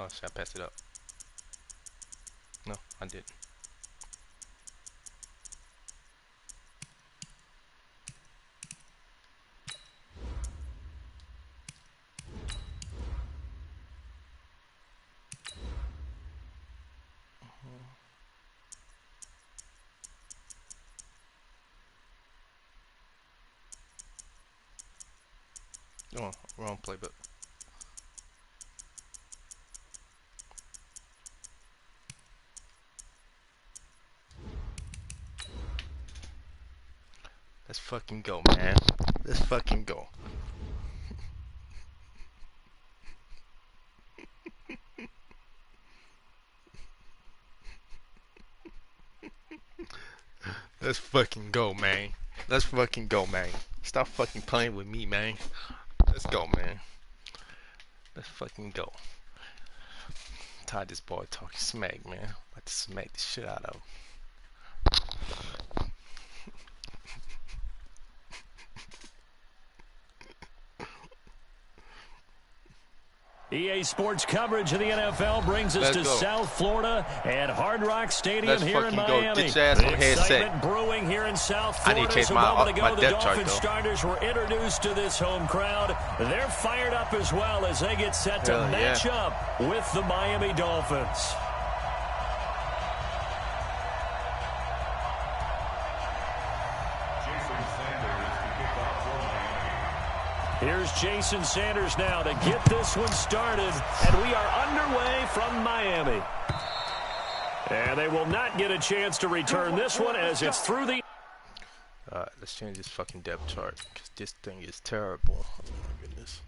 Oh shit, I passed it up. No, I didn't. Oh, wrong playbook. Let's fucking go, man. Let's fucking go. Let's fucking go, man. Let's fucking go, man. Stop fucking playing with me, man. Let's go, man. Let's fucking go. I'm tired of this boy talking smack, man. About to smack the shit out of him. EA Sports coverage of the NFL brings us to South Florida at Hard Rock Stadium here in Miami. Get your ass on Excitement brewing here in South Florida. I need to change my the depth chart, Dolphins starters were introduced to this home crowd. They're fired up as well as they get set to match up with the Miami Dolphins. Here's Jason Sanders now to get this one started, and we are underway from Miami. And they will not get a chance to return this one as it's through the... Alright, let's change this fucking depth chart, because this thing is terrible. Oh my goodness.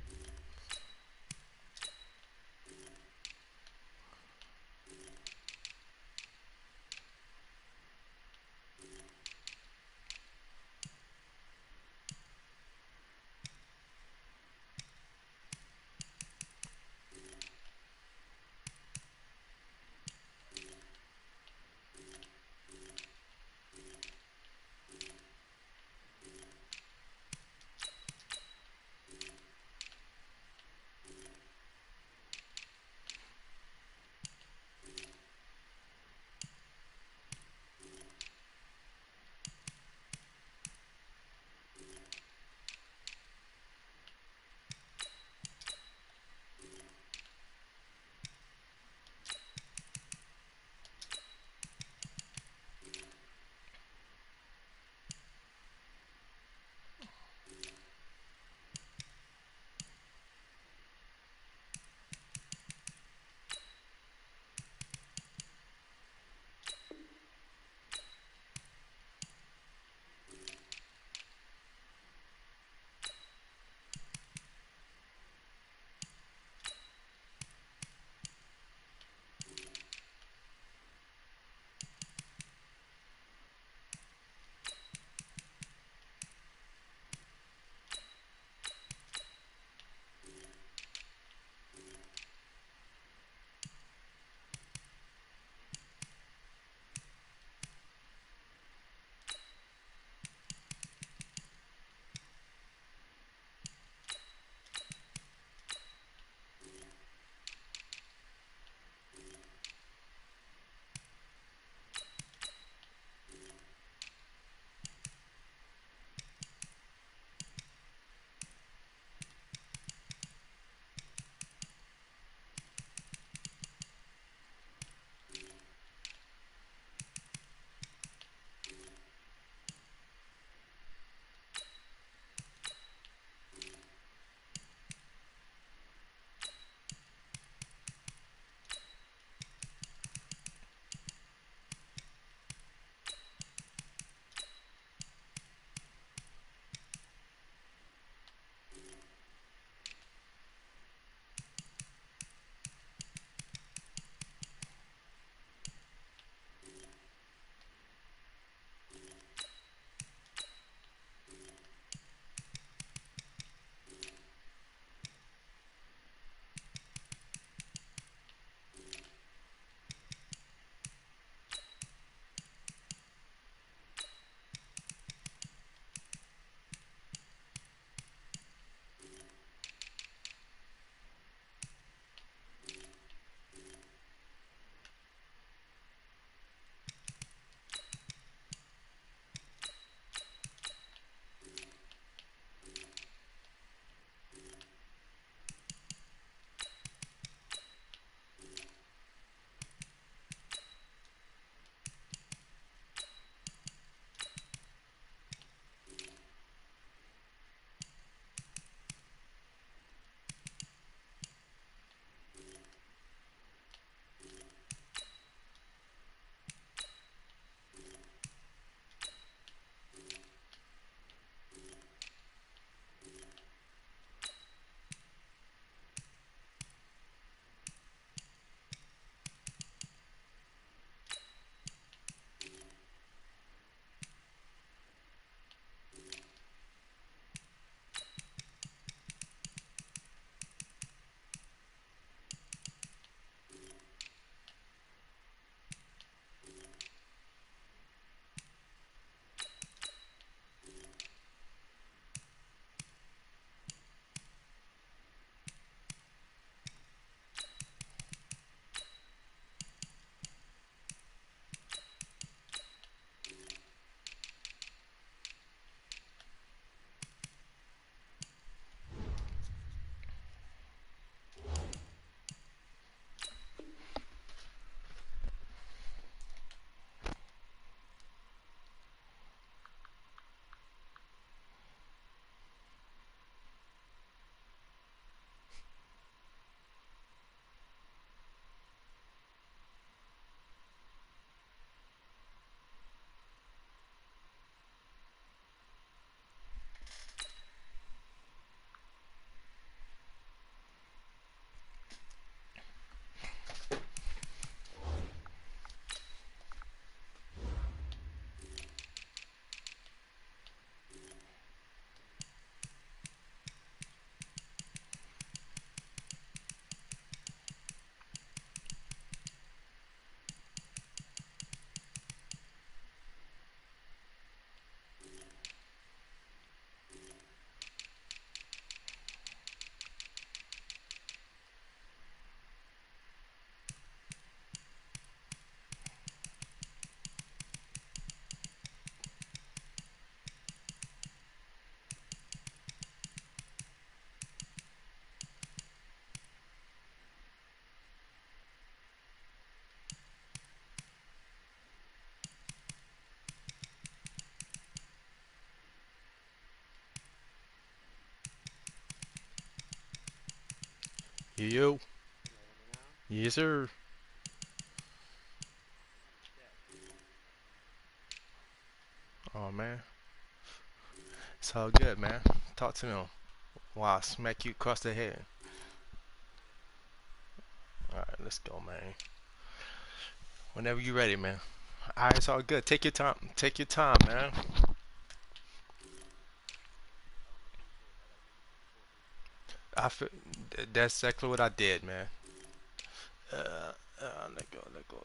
Yo. Yes, sir. Oh, man. It's all good, man. Talk to me. Wow, smack you across the head. Alright, let's go, man. Whenever you ready, man. Alright, it's all good. Take your time. Take your time, man. I feel, that's exactly what I did, man. Let go, let go, let go.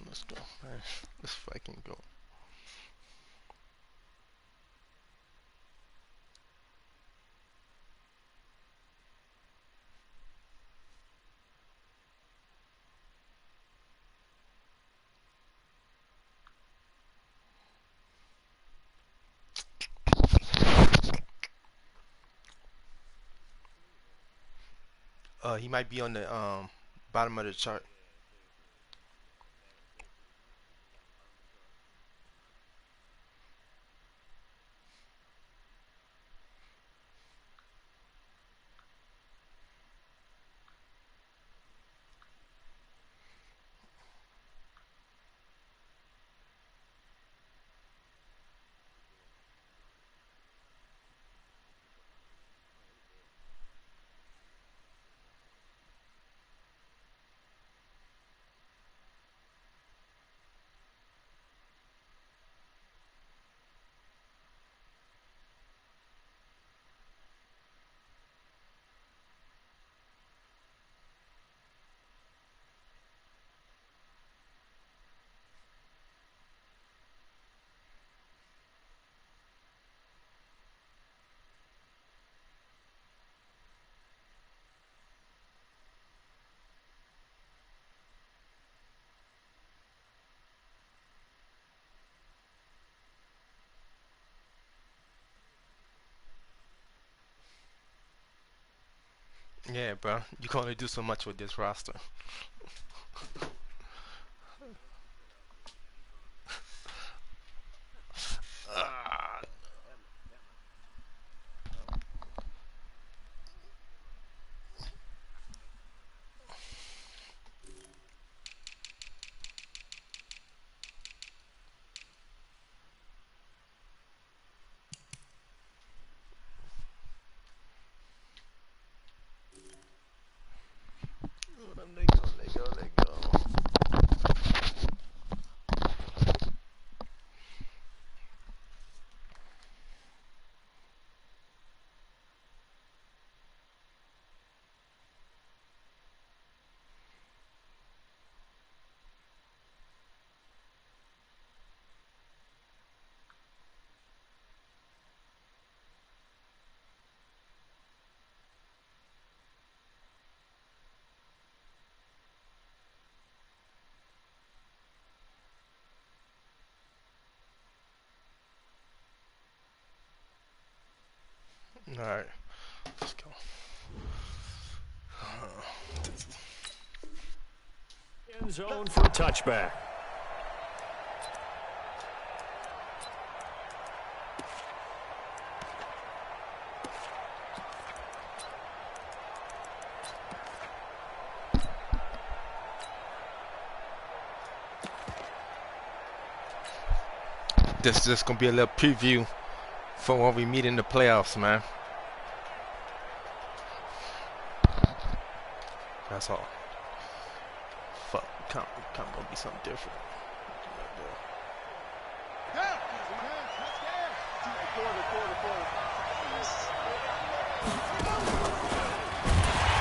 Let's go, man. Let's fucking go. He might be on the bottom of the chart. Yeah, bro. You can only do so much with this roster. Ah, let go, let go, let All right, let's go. End zone for a touchback. This is just gonna be a little preview for when we meet in the playoffs, man. That's all. Fuck, can't gonna be something different.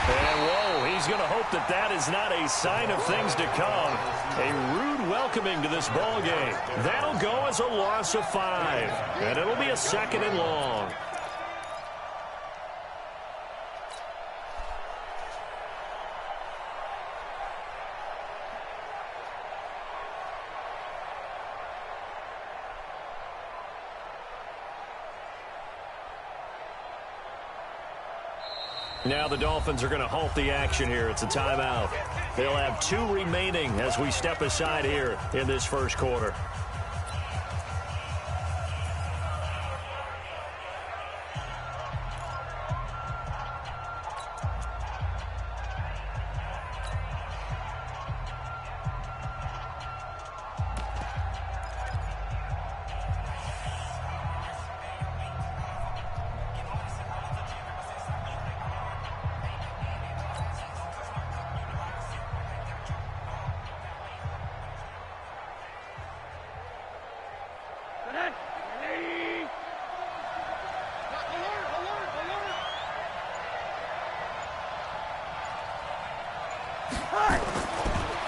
And whoa, he's going to hope that that is not a sign of things to come. A rude welcoming to this ball game. That'll go as a loss of 5. And it'll be a 2nd and long. Now the Dolphins are going to halt the action here. It's a timeout. They'll have 2 remaining as we step aside here in this first quarter.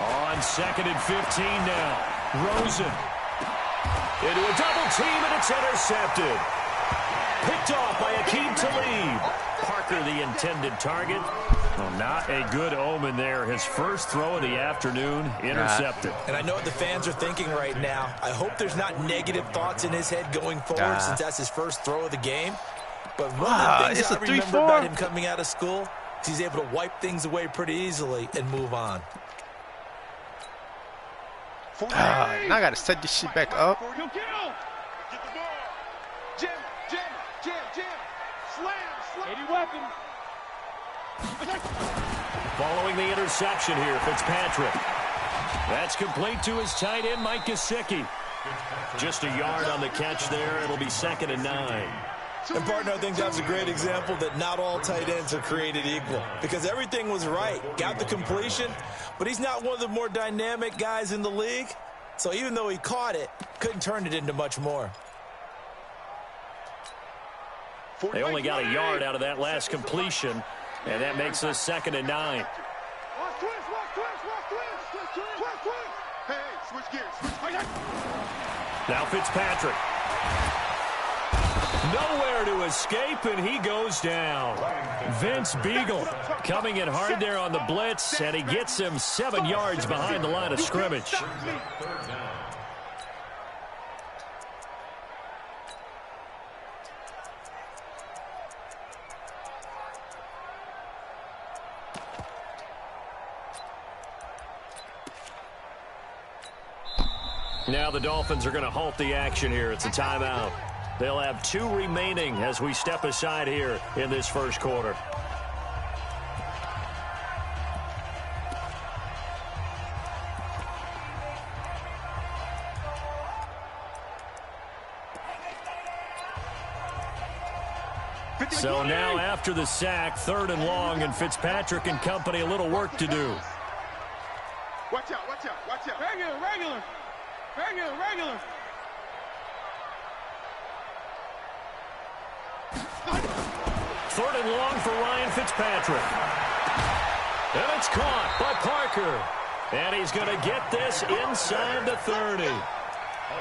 On 2nd and 15 now. Rosen. Into a double team, and it's intercepted. Picked off by Akeem Talib. Parker, the intended target. Well, not a good omen there. His first throw of the afternoon, intercepted. And I know what the fans are thinking right now. I hope there's not negative thoughts in his head going forward since that's his first throw of the game. But one of the things I remember about him coming out of school is he's able to wipe things away pretty easily and move on. Now I got to set this shit back up. Following the interception here, Fitzpatrick. That's complete to his tight end, Mike Gesicki. Just a yard on the catch there. It'll be 2nd and 9. And, partner, I think that's a great example that not all tight ends are created equal. Because everything was right. Got the completion, but he's not one of the more dynamic guys in the league. So even though he caught it, couldn't turn it into much more. They only got a yard out of that last completion, and that makes us 2nd and 9. Now Fitzpatrick. Nowhere to escape, and he goes down. Vince Beagle coming in hard there on the blitz, and he gets him 7 yards behind the line of scrimmage. Now the Dolphins are going to halt the action here. It's a timeout. They'll have 2 remaining as we step aside here in this first quarter. So now after the sack, 3rd and long, and Fitzpatrick and company a little work to do. Watch out, watch out, watch out. Regular. 3rd and long for Ryan Fitzpatrick. And it's caught by Parker. And he's going to get this inside the 30.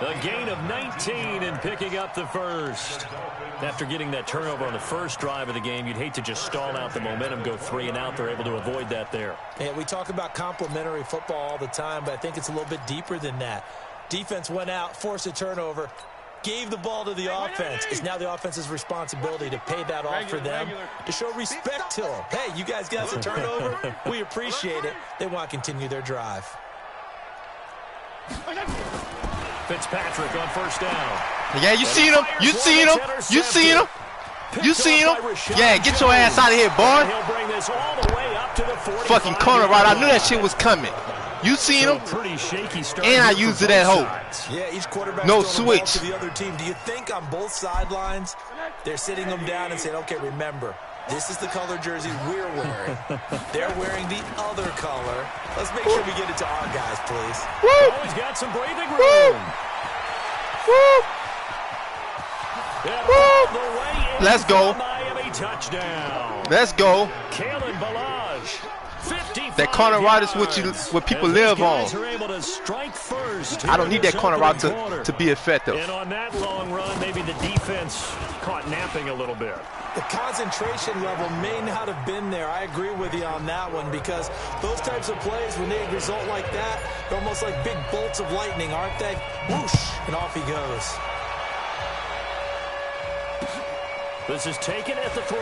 A gain of 19 and picking up the first. After getting that turnover on the first drive of the game, you'd hate to just stall out the momentum, go 3 and out. They're able to avoid that there. Yeah, we talk about complementary football all the time, but I think it's a little bit deeper than that. Defense went out, forced a turnover, gave the ball to the offense. It's now the offense's responsibility to pay that off for them, to show respect to them. Hey, you guys got a turnover? We appreciate it. They want to continue their drive. Fitzpatrick on first down. Yeah, you seen him. You seen him. You seen him. You seen him. Yeah, get your ass out of here, boy. He'll bring this all the way up to the 45. Fucking corner right. I knew that shit was coming. You seen him. Pretty shaky start. And I used it at home. Yeah, each quarterback no switch switch to the other team. Do you think on both sidelines they're sitting them down and saying, okay, remember, this is the color jersey we're wearing. They're wearing the other color. Let's make sure we get it to our guys, please. Oh, he's got some breathing room. Let's go. Miami touchdown. Let's go. Kalen Balaj. That corner route is what people live on. I don't need that corner route to be effective. And on that long run, maybe the defense caught napping a little bit. The concentration level may not have been there. I agree with you on that one, because those types of plays, when they result like that, they're almost like big bolts of lightning, aren't they? Whoosh, and off he goes. This is taken at the 3.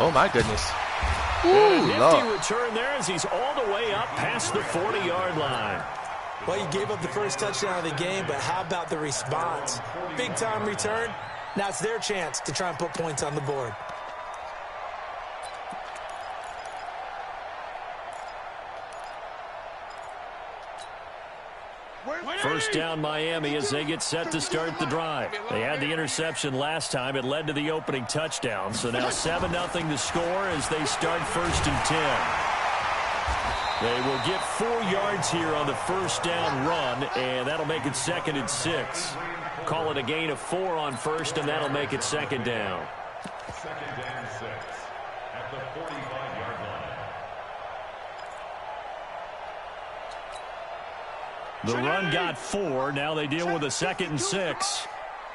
Oh, my goodness. Ooh, nifty return there as he's all the way up past the 40-yard line. Well, you gave up the first touchdown of the game, but how about the response? Big-time return. Now it's their chance to try and put points on the board. First down Miami as they get set to start the drive. They had the interception last time. It led to the opening touchdown. So now 7-0 the score as they start 1st and 10. They will get 4 yards here on the first down run, and that'll make it 2nd and 6. Call it a gain of 4 on first, and that'll make it 2nd down. 2nd and 6 at the 45-yard line. The run got 4. Now they deal with a 2nd and 6. Hey,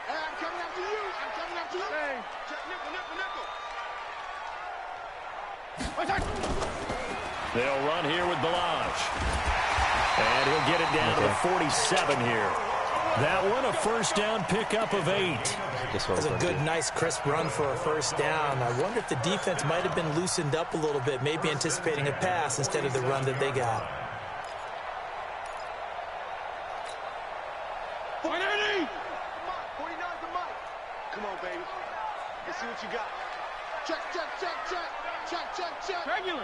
I'm coming after you. I'm coming after you. Hey. Nickel. They'll run here with Balaj. And he'll get it down to the 47 here. That one, a first down pickup of 8. That's a good, nice, crisp run for a first down. I wonder if the defense might have been loosened up a little bit, maybe anticipating a pass instead of the run that they got. Come on, baby. Let's see what you got. Check, check, check, check. Check, check, check. Regular.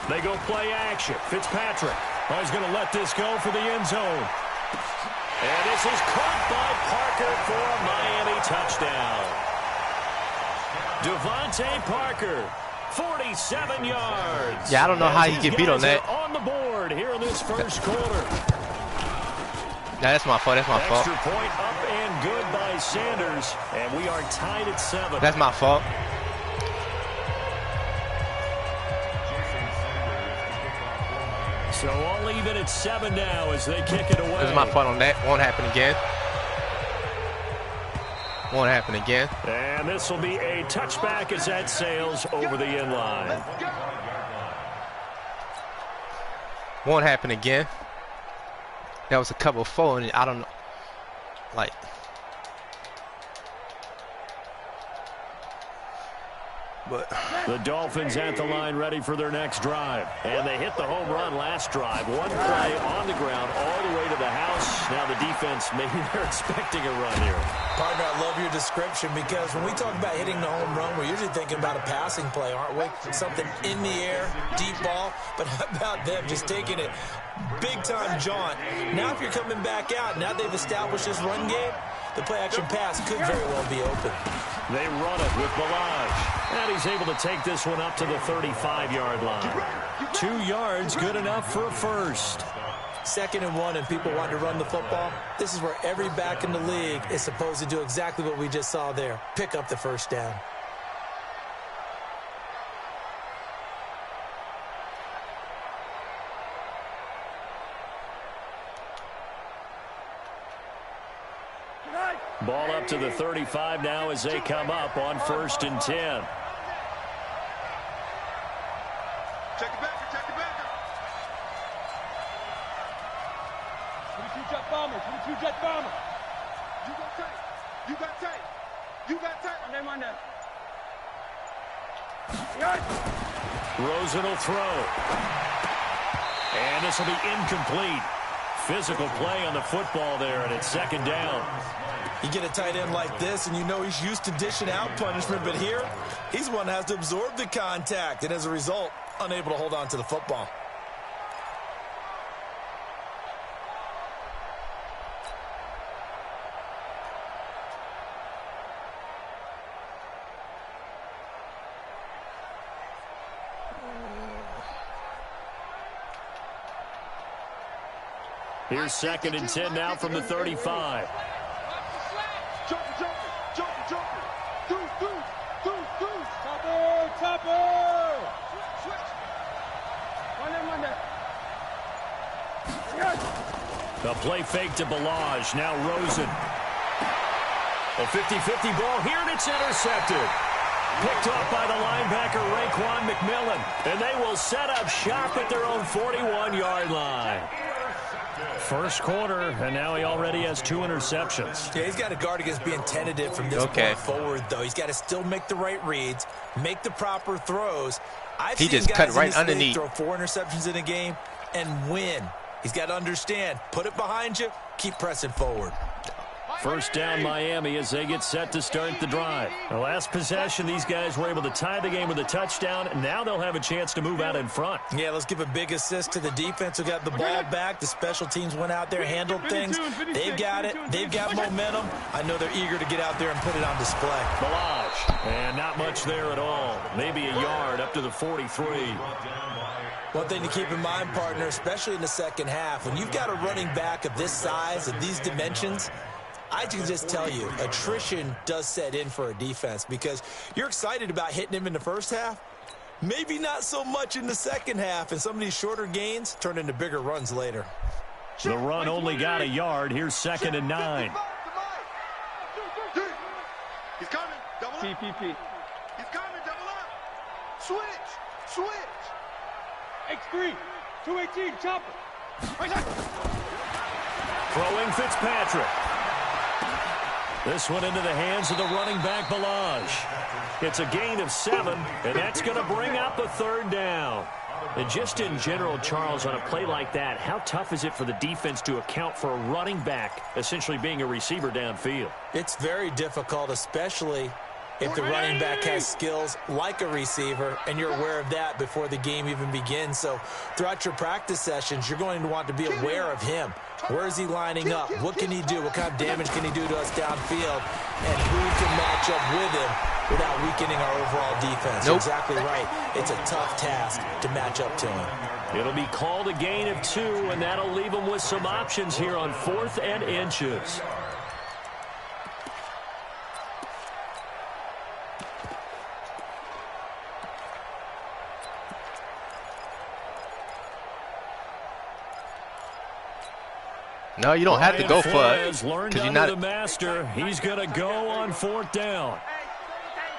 They go play action. Fitzpatrick. Oh, he's going to let this go for the end zone. And this is caught by Parker for a Miami touchdown. Devontae Parker, 47 yards. Yeah, I don't know how you get beat on that. On the board here in this first quarter. Yeah, that's my fault. That's my fault. Extra point up and good by Sanders. And we are tied at 7. That's my fault. So all even at 7 now as they kick it away. That's my fault on that. Won't happen again. Won't happen again. And this will be a touchback as that sails over the end line. Won't happen again. That was a couple of 4, and I don't know. Like. But the Dolphins at the line ready for their next drive. And they hit the home run last drive. One play on the ground all the way to the house. Now the defense, maybe they're expecting a run here. Partner, I love your description, because when we talk about hitting the home run, we're usually thinking about a passing play, aren't we? Something in the air, deep ball. But how about them just taking it big-time jaunt? Now if you're coming back out, now they've established this run game, the play-action pass could very well be open. They run it with Balaj. And he's able to take this one up to the 35-yard line. 2 yards, good enough for a first. 2nd and 1, and people want to run the football. This is where every back in the league is supposed to do exactly what we just saw there. Pick up the first down. Ball up to the 35 now as they come up on 1st and 10. Check it back. 22 jet bomber. You got tape. On them. Rosen will throw. And this will be incomplete. Physical play on the football there, and it's second down. You get a tight end like this, and you know he's used to dishing out punishment, but here, he's one that has to absorb the contact, and as a result, unable to hold on to the football. Here's 2nd and 10 now from the 35. Jumper. Deuce. Topper. Switch. One there. The play fake to Balaj. Now Rosen. A 50-50 ball here, and it's intercepted. Picked off by the linebacker, Raekwon McMillan. And they will set up shop at their own 41-yard line. First quarter, and now he already has 2 interceptions. Yeah, he's got to guard against being tentative from this point forward, though. He's got to still make the right reads, make the proper throws. He just cut right underneath. Throw 4 interceptions in a game and win. He's got to understand, put it behind you, keep pressing forward. First down Miami as they get set to start the drive. The last possession, these guys were able to tie the game with a touchdown, and now they'll have a chance to move out in front. Yeah, let's give a big assist to the defense who got the ball back. The special teams went out there, handled things. They've got it. They've got momentum. I know they're eager to get out there and put it on display. Balaj, and not much there at all. Maybe a yard up to the 43. One thing to keep in mind, partner, especially in the second half, when you've got a running back of this size, of these dimensions, I can just tell you, attrition does set in for a defense because you're excited about hitting him in the first half. Maybe not so much in the second half, and some of these shorter gains turn into bigger runs later. The run only got a yard. Here's 2nd and 9. He's coming. Double up. PPP. He's coming. Double up. Switch. X3. 218. Chopper. Throwing Fitzpatrick. This one into the hands of the running back, Balaj. It's a gain of 7, and that's going to bring up a 3rd down. And just in general, Charles, on a play like that, how tough is it for the defense to account for a running back essentially being a receiver downfield? It's very difficult, especially if the running back has skills like a receiver, and you're aware of that before the game even begins. So throughout your practice sessions, you're going to want to be aware of him. Where is he lining up? What can he do? What kind of damage can he do to us downfield? And who can match up with him without weakening our overall defense? You're exactly right. It's a tough task to match up to him. It'll be called a gain of 2, and that'll leave them with some options here on 4th and inches. No, you don't have to go for it because you're not. The master. He's going to go on 4th down.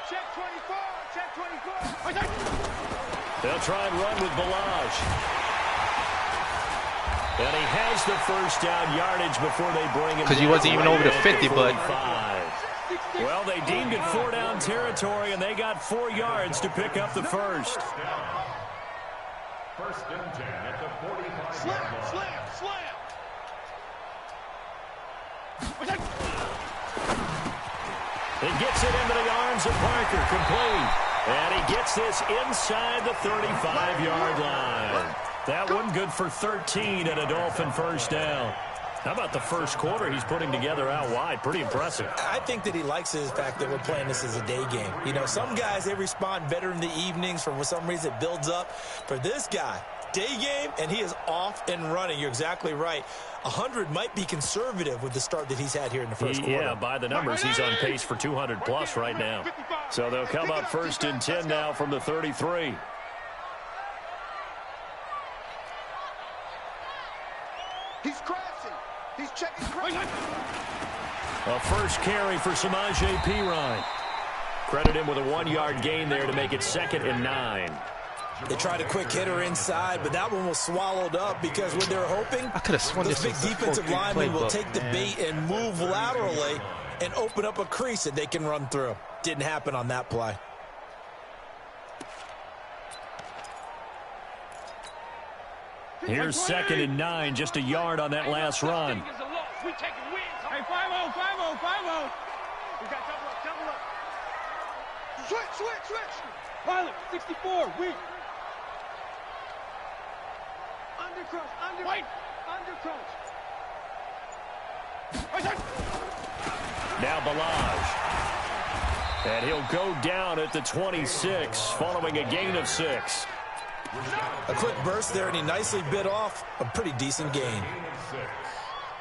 Check 24. They'll try and run with Balaj. And he has the first down yardage before they bring him. Because he wasn't even over the 50, but. Well, they deemed it 4 down territory, and they got 4 yards to pick up the first. First and 10 at the 45. Slam. He gets it into the arms of Parker, complete. And he gets this inside the 35-yard line. That one good for 13 and a Dolphin first down. How about the first quarter he's putting together out wide? Pretty impressive. I think that he likes the fact that we're playing this as a day game. You know, some guys, they respond better in the evenings. For some reason, it builds up. For this guy, day game, and he is off and running. You're exactly right. 100 might be conservative with the start that he's had here in the first quarter. Yeah, by the numbers, he's on pace for 200-plus right now. So they'll come up 1st and 10 now from the 33. He's crashing. He's checking crashing. A first carry for Samaje Perine. Credit him with a 1-yard gain there to make it 2nd and 9. They tried a quick hitter inside, but that one was swallowed up because when they're hoping, I could have sworn those this big was a defensive 4-3 linemen will playbook, take the man. bait and move laterally and open up a crease that they can run through. Didn't happen on that play. Here's 2nd and 9, just a yard on that last run. We taking wins. Hey, 5-0, 5-0, 5-0. We got double up. Switch. Pilot, 64, weak. Under crunch. Now Balaj. And he'll go down at the 26 following a gain of 6. A quick burst there, and he nicely bit off a pretty decent gain. Gain of 6.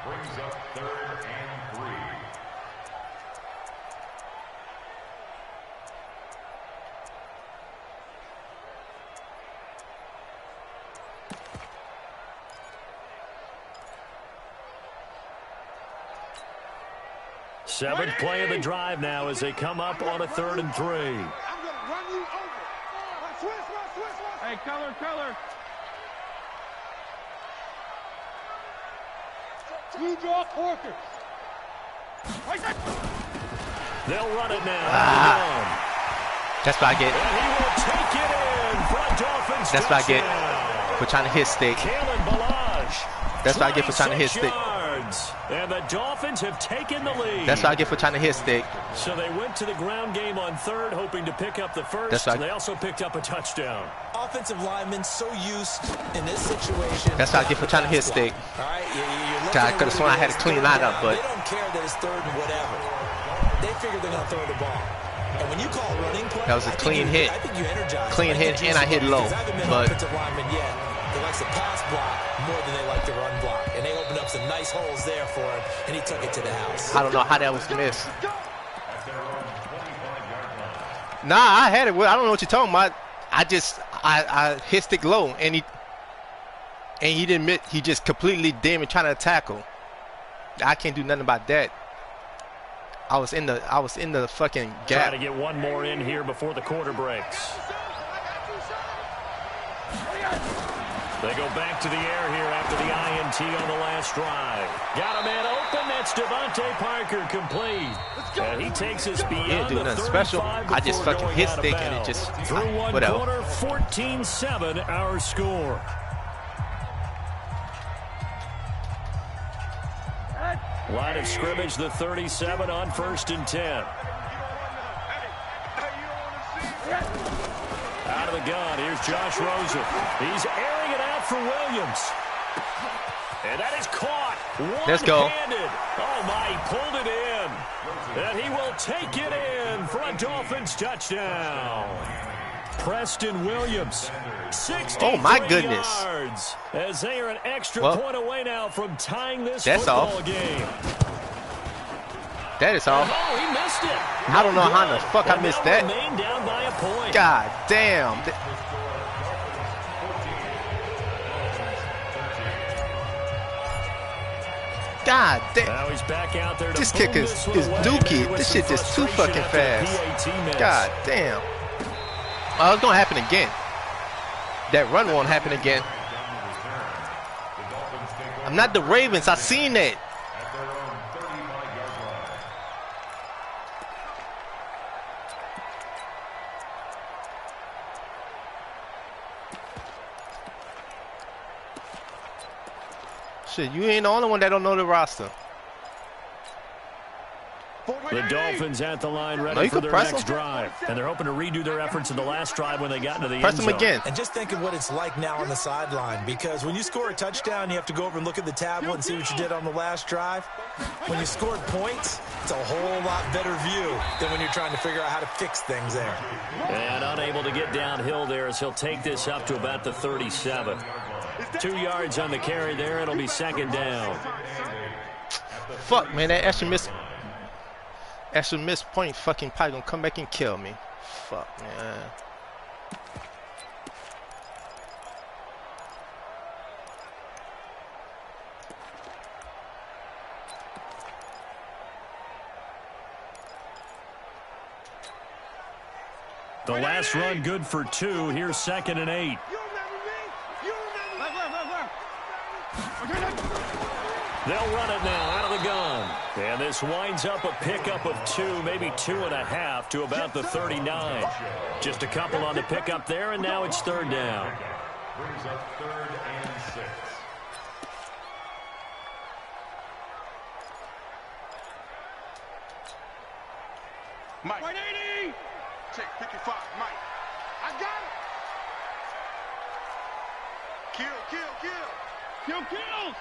Brings up 3rd and 3. Seventh play of the drive now as they come up on a 3rd and 3. I'm going to run you over. Switch. Hey, color. Blue draw Corker. They'll run it now. That's what I get. And he will take it in for a Dolphins That's what I get touchdown. for trying to hit stick. Kalen Balaj. That's what I get for trying to hit 26 stick. yards. And the Dolphins have taken the lead. That's what I get for trying to hit stick. So they went to the ground game on 3rd, hoping to pick up the first. That's right. They also picked up a touchdown. Offensive linemen so used in this situation. That's what I get for trying to hit stick. All right, you're God, I could have sworn I had a clean lineup, but they don't care that it's 3rd and whatever. They figure they're going to throw the ball. And when you call running play, that was a clean hit. I think you energize. Clean hit, and I hit low. I haven't been an But offensive lineman yet that likes to pass block more than they like to run block. And they opened up some nice holes there for him, and he took it to the house. I don't know how that was missed. Nah, I had it. I don't know what you're talking about. I hit stick low, and he didn't miss. He just completely damaged trying to tackle. I can't do nothing about that. I was in the fucking gap. Try to get one more in here before the quarter breaks. They go back to the air here after the INT on the last drive. Got a man open. That's Devontae Parker complete. And he takes us beyond He didn't do the nothing special. 35 I just before fucking going hit out of stick and it bounds. just Through one whatever. quarter, 14-7 our score. Line of scrimmage, the 37 on 1st and 10. Out of the gun, here's Josh Rosen. He's airing it out for Williams. And that is caught. Let's go. One-handed. Oh, my, he pulled it in. And he will take it in for a Dolphins touchdown. Preston Williams, 63 Oh, my goodness. yards, as they are an extra Well, point away now from tying this that's football all. game. That is all. Oh, he missed it. I don't know how the fuck I And missed they'll that. remain down by a point. God damn. God damn. Now he's back out there to This boom kick is one away, dookie. maybe with This some shit just too frustration fucking after fast. the PAT miss. God damn. Oh, it's gonna happen again. That run won't happen again. I'm not the Ravens. I seen that. At their own 35-yard line. Shit, you ain't the only one that don't know the roster. The Dolphins at the line ready No, you for can their press next them. drive. And they're hoping to redo their efforts in the last drive when they got into the Press end them zone. again. And just think of what it's like now on the sideline, because when you score a touchdown, you have to go over and look at the tablet and see what you did on the last drive. When you scored points, it's a whole lot better view than when you're trying to figure out how to fix things there. And unable to get downhill there as he'll take this up to about the 37. 2 yards on the carry there. It'll be 2nd down. Fuck, man, that extra miss point fucking probably gonna come back and kill me. Fuck, man. The last run good for 2. Here's 2nd and 8. They'll run it now out of the gun. And this winds up a pickup of 2, maybe 2.5 to about the 39. Just a couple on the pickup there, and now it's 3rd down. Brings up 3rd and 6. Mike. 180. Check 55. Mike. I got it. Kill, kill, kill. Kill, kill.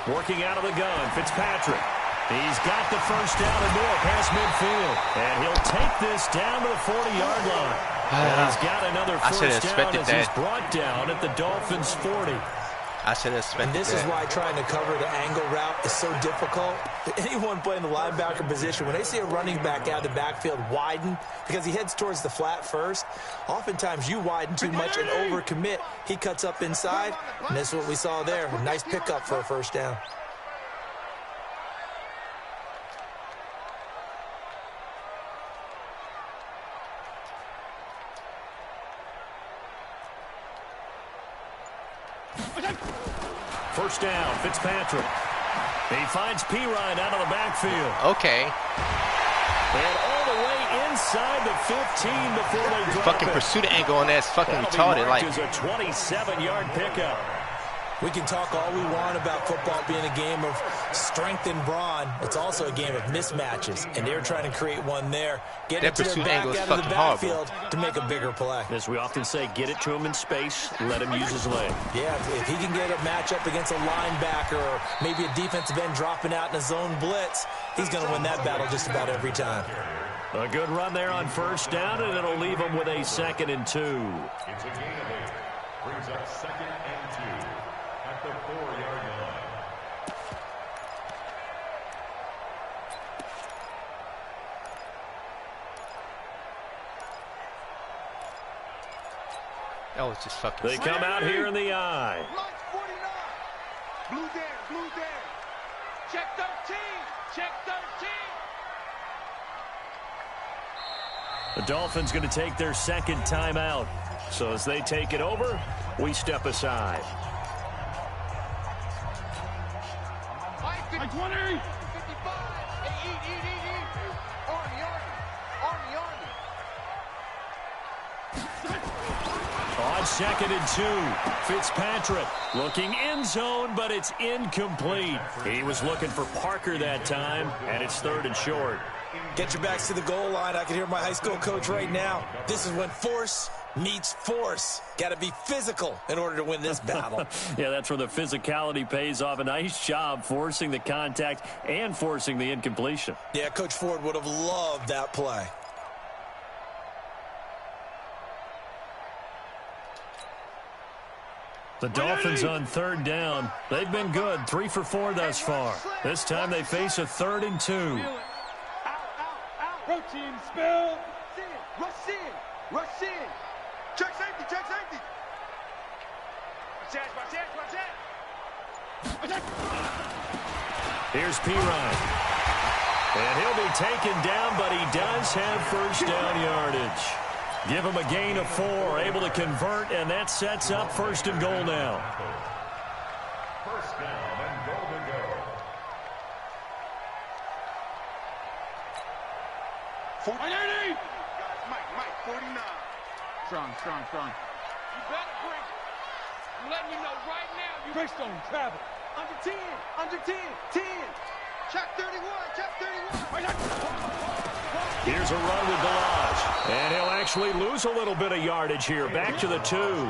Working out of the gun, Fitzpatrick. He's got the first down and more past midfield. And he'll take this down to the 40-yard line. And he's got another first down as he's brought down at the Dolphins' 40. I should have expected that. And this is why trying to cover the angle route is so difficult. Anyone playing the linebacker position, when they see a running back out of the backfield widen, because he heads towards the flat first, oftentimes you widen too much and overcommit. He cuts up inside, and this is what we saw there. A nice pickup for a first down. First down, Fitzpatrick. He finds Pirine out of the backfield. Okay. And all the way inside the 15 before they drop fucking it. pursuit angle on that's fucking retarded. Like, is a 27-yard pickup. We can talk all we want about football being a game of strength and brawn. It's also a game of mismatches, and they're trying to create one there. Get it to their back out of the backfield to make a bigger play. As we often say, get it to him in space, let him use his leg. Yeah, if he can get a matchup against a linebacker or maybe a defensive end dropping out in a zone blitz, he's going to win that battle just about every time. A good run there on first down, and it'll leave him with a 2nd and 2. It's a gain of 8. Brings up 2nd and 2. At the 4-yard line. that was just fucking. They come out here in the eye. Mike 49. Blue down, blue down. Check 13. Check 13. The Dolphins going to take their 2nd timeout. So as they take it over, we step aside. Mike 20. 55. Hey, eat. Army. On 2nd and 2, Fitzpatrick looking end zone, but it's incomplete. He was looking for Parker that time, and it's 3rd and short. Get your backs to the goal line. I can hear my high school coach right now. This is when force meets force. Got to be physical in order to win this battle. Yeah, that's where the physicality pays off. A nice job forcing the contact and forcing the incompletion. Yeah, Coach Ford would have loved that play. The Dolphins on 3rd down. They've been good, 3 for 4 thus far. This time they face a 3rd and 2. Protein spill. Rush in. Check safety. Here's Pirine. And he'll be taken down, but he does have first down yardage. Give him a gain of 4, able to convert, and that sets up 1st and goal now. First down and goal to go. 180. Mike 49. Strong. You better bring it. I'm letting you know right now. You based on travel. Under 10. 10. Check 31. Here's a run with Delage. And he'll actually lose a little bit of yardage here. Back to the 2.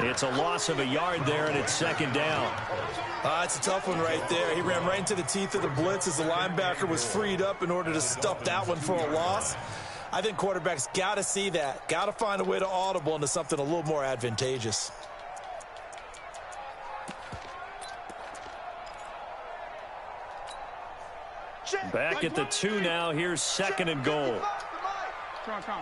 It's a loss of a yard there, and it's 2nd down. It's a tough one right there. He ran right into the teeth of the blitz as the linebacker was freed up in order to stuff that one for a loss. I think quarterbacks got to see that. Got to find a way to audible into something a little more advantageous. Back at the 2 now. Here's 2nd and goal. Strong. Here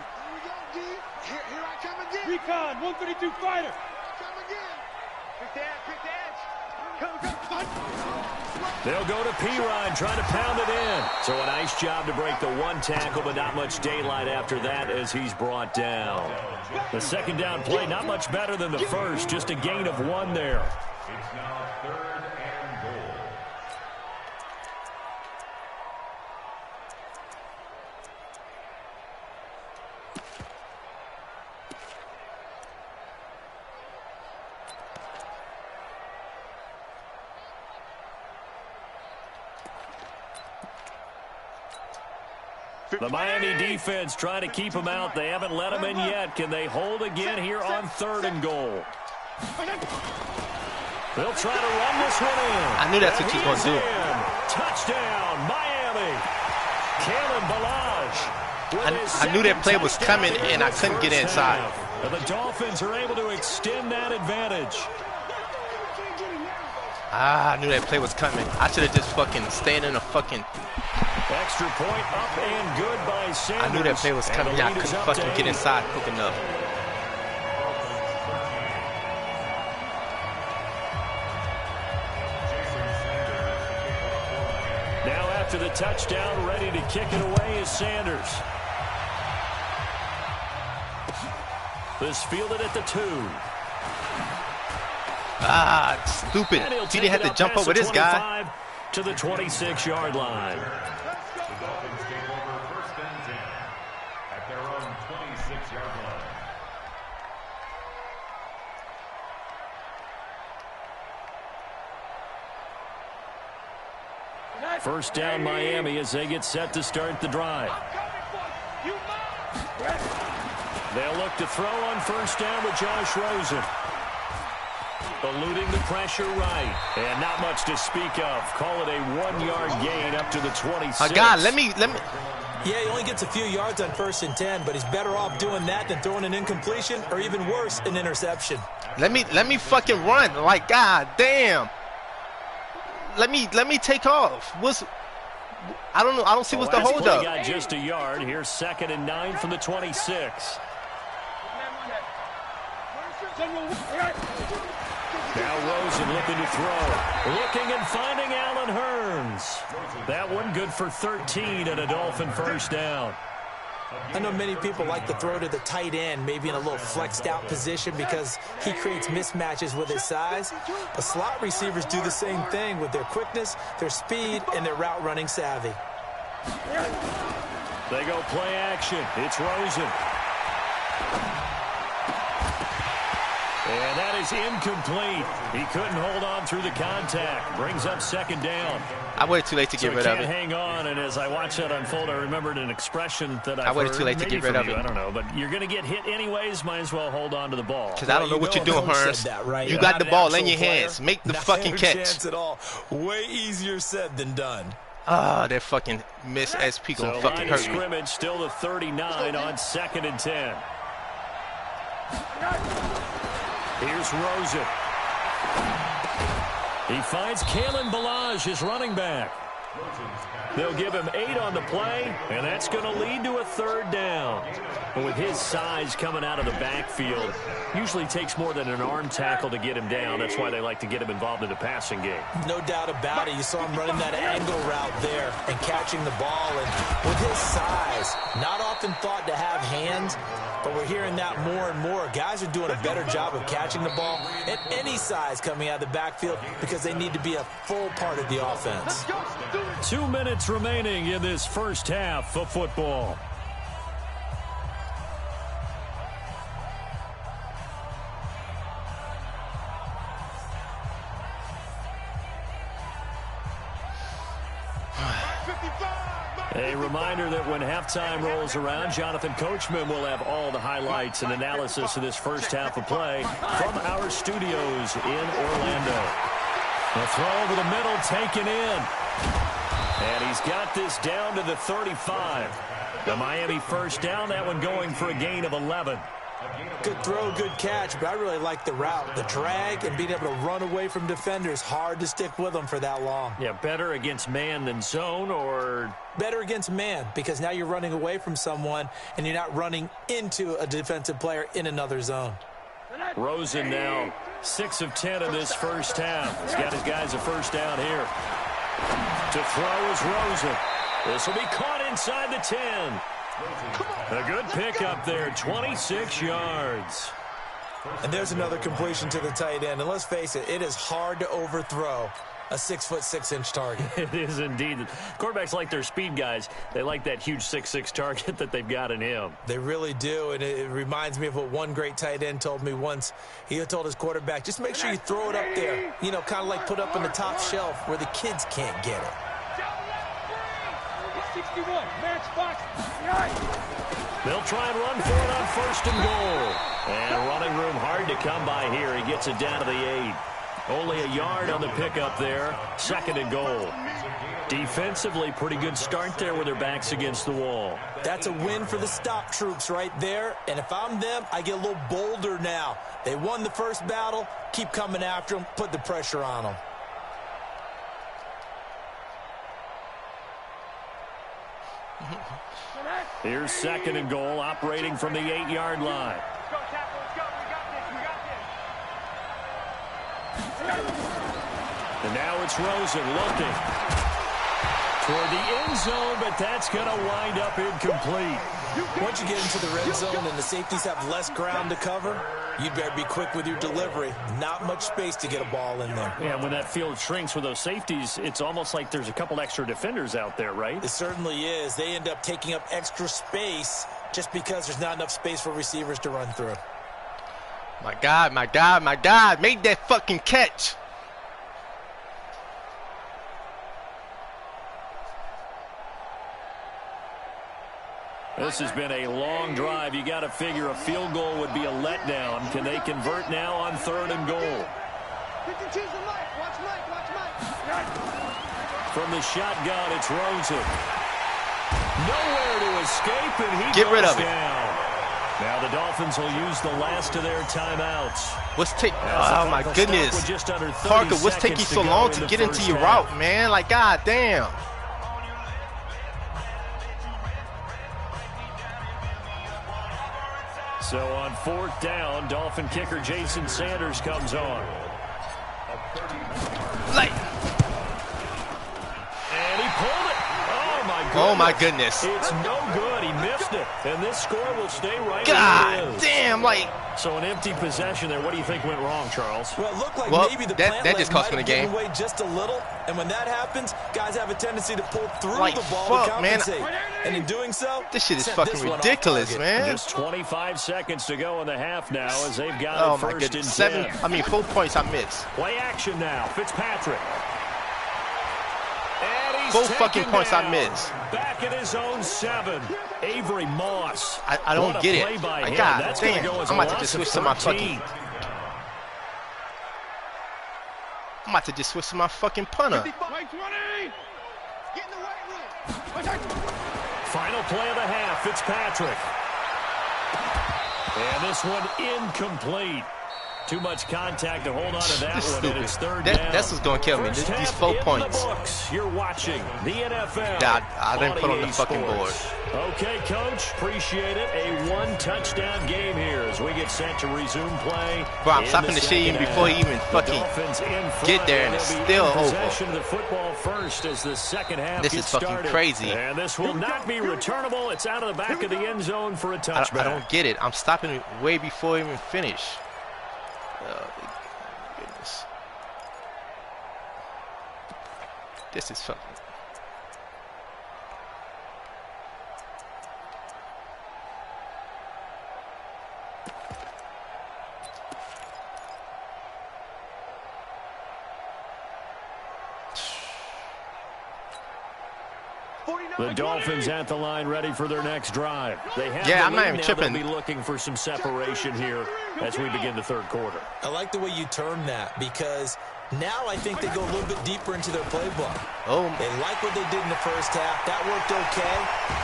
I come again. Recon, 132 fighter. Come again. Pick the edge. They'll go to P-Ryan, trying to pound it in. So a nice job to break the one tackle, but not much daylight after that as he's brought down. The second down play, not much better than the first, just a gain of 1 there. It's now 3rd and goal. The Miami defense trying to keep him out. They haven't let him in yet. Can they hold again here on 3rd and goal? They'll try to run this one in. I knew that's what you was going to do. Touchdown, Miami. Kalen Balazs. I knew that play was coming, and I couldn't get inside. And the Dolphins are able to extend that advantage. I knew that play was coming. I should have just fucking stayed in the fucking... Extra point up and good by Sanders. I knew that play was coming. I couldn't fucking get inside quick enough. Now after the touchdown, ready to kick it away is Sanders. This fielded at the 2. Ah, stupid. He didn't have to jump over this guy. To the 26-yard line. The Dolphins take over 1st and 10 at their own 26-yard line. First down Miami as they get set to start the drive. They'll look to throw on 1st down with Josh Rosen. Eluding the pressure right. And not much to speak of. Call it a 1-yard gain up to the 26. God, let me. Yeah, he only gets a few yards on 1st and 10, but he's better off doing that than throwing an incompletion or even worse, an interception. Let me fucking run. Like, god damn. Let me take off. I don't know. I don't see what's the hold up. Got just a yard. Here's 2nd and 9 from the 26. Now Rosen looking to throw. Looking and finding Allen Hurns. That one good for 13 and a Dolphin 1st down. I know many people like to throw to the tight end, maybe in a little flexed out position because he creates mismatches with his size. But slot receivers do the same thing with their quickness, their speed, and their route running savvy. They go play action. It's Rosen. And that is incomplete. He couldn't hold on through the contact. Brings up 2nd down. I waited too late to get rid of it. Hang on, and as I watched that unfold, I remembered an expression that I waited too late to get rid of it. I don't know, but you're going to get hit anyways. Might as well hold on to the ball. Because I don't know what you're doing, Hearns. Right. You got the ball in your hands. Make the fucking catch. Chance at all. Way easier said than done. Ah, that fucking Miss SP gonna fucking hurt me. Scrimmage still the 39 on 2nd and 10. Here's Rosen. He finds Kalen Balazs, his running back. They'll give him 8 on the play, and that's going to lead to a 3rd down. But with his size coming out of the backfield, usually takes more than an arm tackle to get him down. That's why they like to get him involved in the passing game. No doubt about it. You saw him running that angle route there and catching the ball. And with his size, not often thought to have hands, but we're hearing that more and more. Guys are doing a better job of catching the ball at any size coming out of the backfield because they need to be a full part of the offense. 2 minutes remaining in this first half of football. A reminder that when halftime rolls around, Jonathan Coachman will have all the highlights and analysis of this first half of play from our studios in Orlando. The throw over the middle taken in. And he's got this down to the 35. The Miami first down, that one going for a gain of 11. Good throw, good catch, but I really like the route. The drag and being able to run away from defenders. Hard to stick with them for that long. Yeah, better against man than zone, or? Better against man, because now you're running away from someone and you're not running into a defensive player in another zone. Rosen now 6 of 10 in this first half. He's got his guys a first down here. To throw is Rosen. This will be caught inside the 10. A good pickup there, 26 yards. And there's another completion to the tight end. And let's face it, it is hard to overthrow a 6'6" target. It is indeed. Quarterbacks like their speed guys. They like that huge 6'6" target that they've got in him. They really do, and it reminds me of what one great tight end told me once. He told his quarterback, just make sure you throw it up there. You know, kind of like put up on the top shelf where the kids can't get it. 61, match box. They'll try and run for it on 1st and goal. And running room hard to come by here. He gets it down to the 8. Only a yard on the pickup there. 2nd and goal. Defensively, pretty good start there with their backs against the wall. That's a win for the stop troops right there. And if I'm them, I get a little bolder now. They won the first battle. Keep coming after them. Put the pressure on them. Here's 2nd and goal, operating from the 8-yard line. Let's go, Captain. Let's go. We got this. We got this. And now it's Rosen looking toward the end zone, but that's going to wind up incomplete. Once you get into the red zone and the safeties have less ground to cover, you better be quick with your delivery. Not much space to get a ball in there. Yeah, when that field shrinks with those safeties, it's almost like there's a couple extra defenders out there, right? It certainly is. They end up taking up extra space just because there's not enough space for receivers to run through. My God, my God, my God. Make that fucking catch. This has been a long drive. You got to figure a field goal would be a letdown. Can they convert now on 3rd and goal? Watch Mike. From the shotgun, it's Rosen. Nowhere to escape, and he Get rid goes of it. down. Now the Dolphins will use the last of their timeouts. Oh my goodness. Parker, what's taking so long to get into your route, man? Like, god damn. So on 4th down, Dolphin kicker Jason Sanders comes on. Like, and he pulled it. oh my goodness. It's no good. He missed it. And this score will stay right God where it is. damn, like. So an empty possession there. What do you think went wrong, Charles? Well, it looked like maybe the that just cost me the game. Away just a little, and when that happens, guys have a tendency to pull through Like, the ball fuck, to compensate. man. And in doing so, This shit is sent fucking this one off ridiculous, target. man. Just 25 seconds to go in the half now as they've got Oh it my 1st goodness. and 10. 4 points I missed. Play action now. Fitzpatrick. And he's 4 taken fucking points down. I missed. Back at his own 7. Avery Moss. I don't What a get play it. by Like, him. god That's gonna damn. go as I'm a about to loss just of switch to my 13. fucking. I'm about to just switch to my fucking punter. White 20. Get in the white room. Final play of the half, Fitzpatrick. And this one incomplete. Too much contact to hold on to that This is one, and it's stupid. 3rd down. That's what's gonna kill me. First These half 4 in points. the books. You're watching the NFL. God, I didn't put on the EA fucking board. Sports. Okay, Coach, appreciate it. A 1-touchdown game here as we get set to resume play. Bro, I'm in stopping the shit even before he even The fucking Dolphins in front. get there, and it's They'll be still in over. possession of the football first as the second half This gets is fucking started. crazy. And this will not be returnable. It's out of the back of the end zone for a touchback. I don't get it. I'm stopping it way before I even finish. Oh, goodness. This is fucking. The Dolphins at the line ready for their next drive. They have Yeah, the I'm not lead even now. tripping. They'll be looking for some separation here as we begin the 3rd quarter. I like the way you term that because now I think they go a little bit deeper into their playbook. Oh, They like what they did in the first half. That worked okay.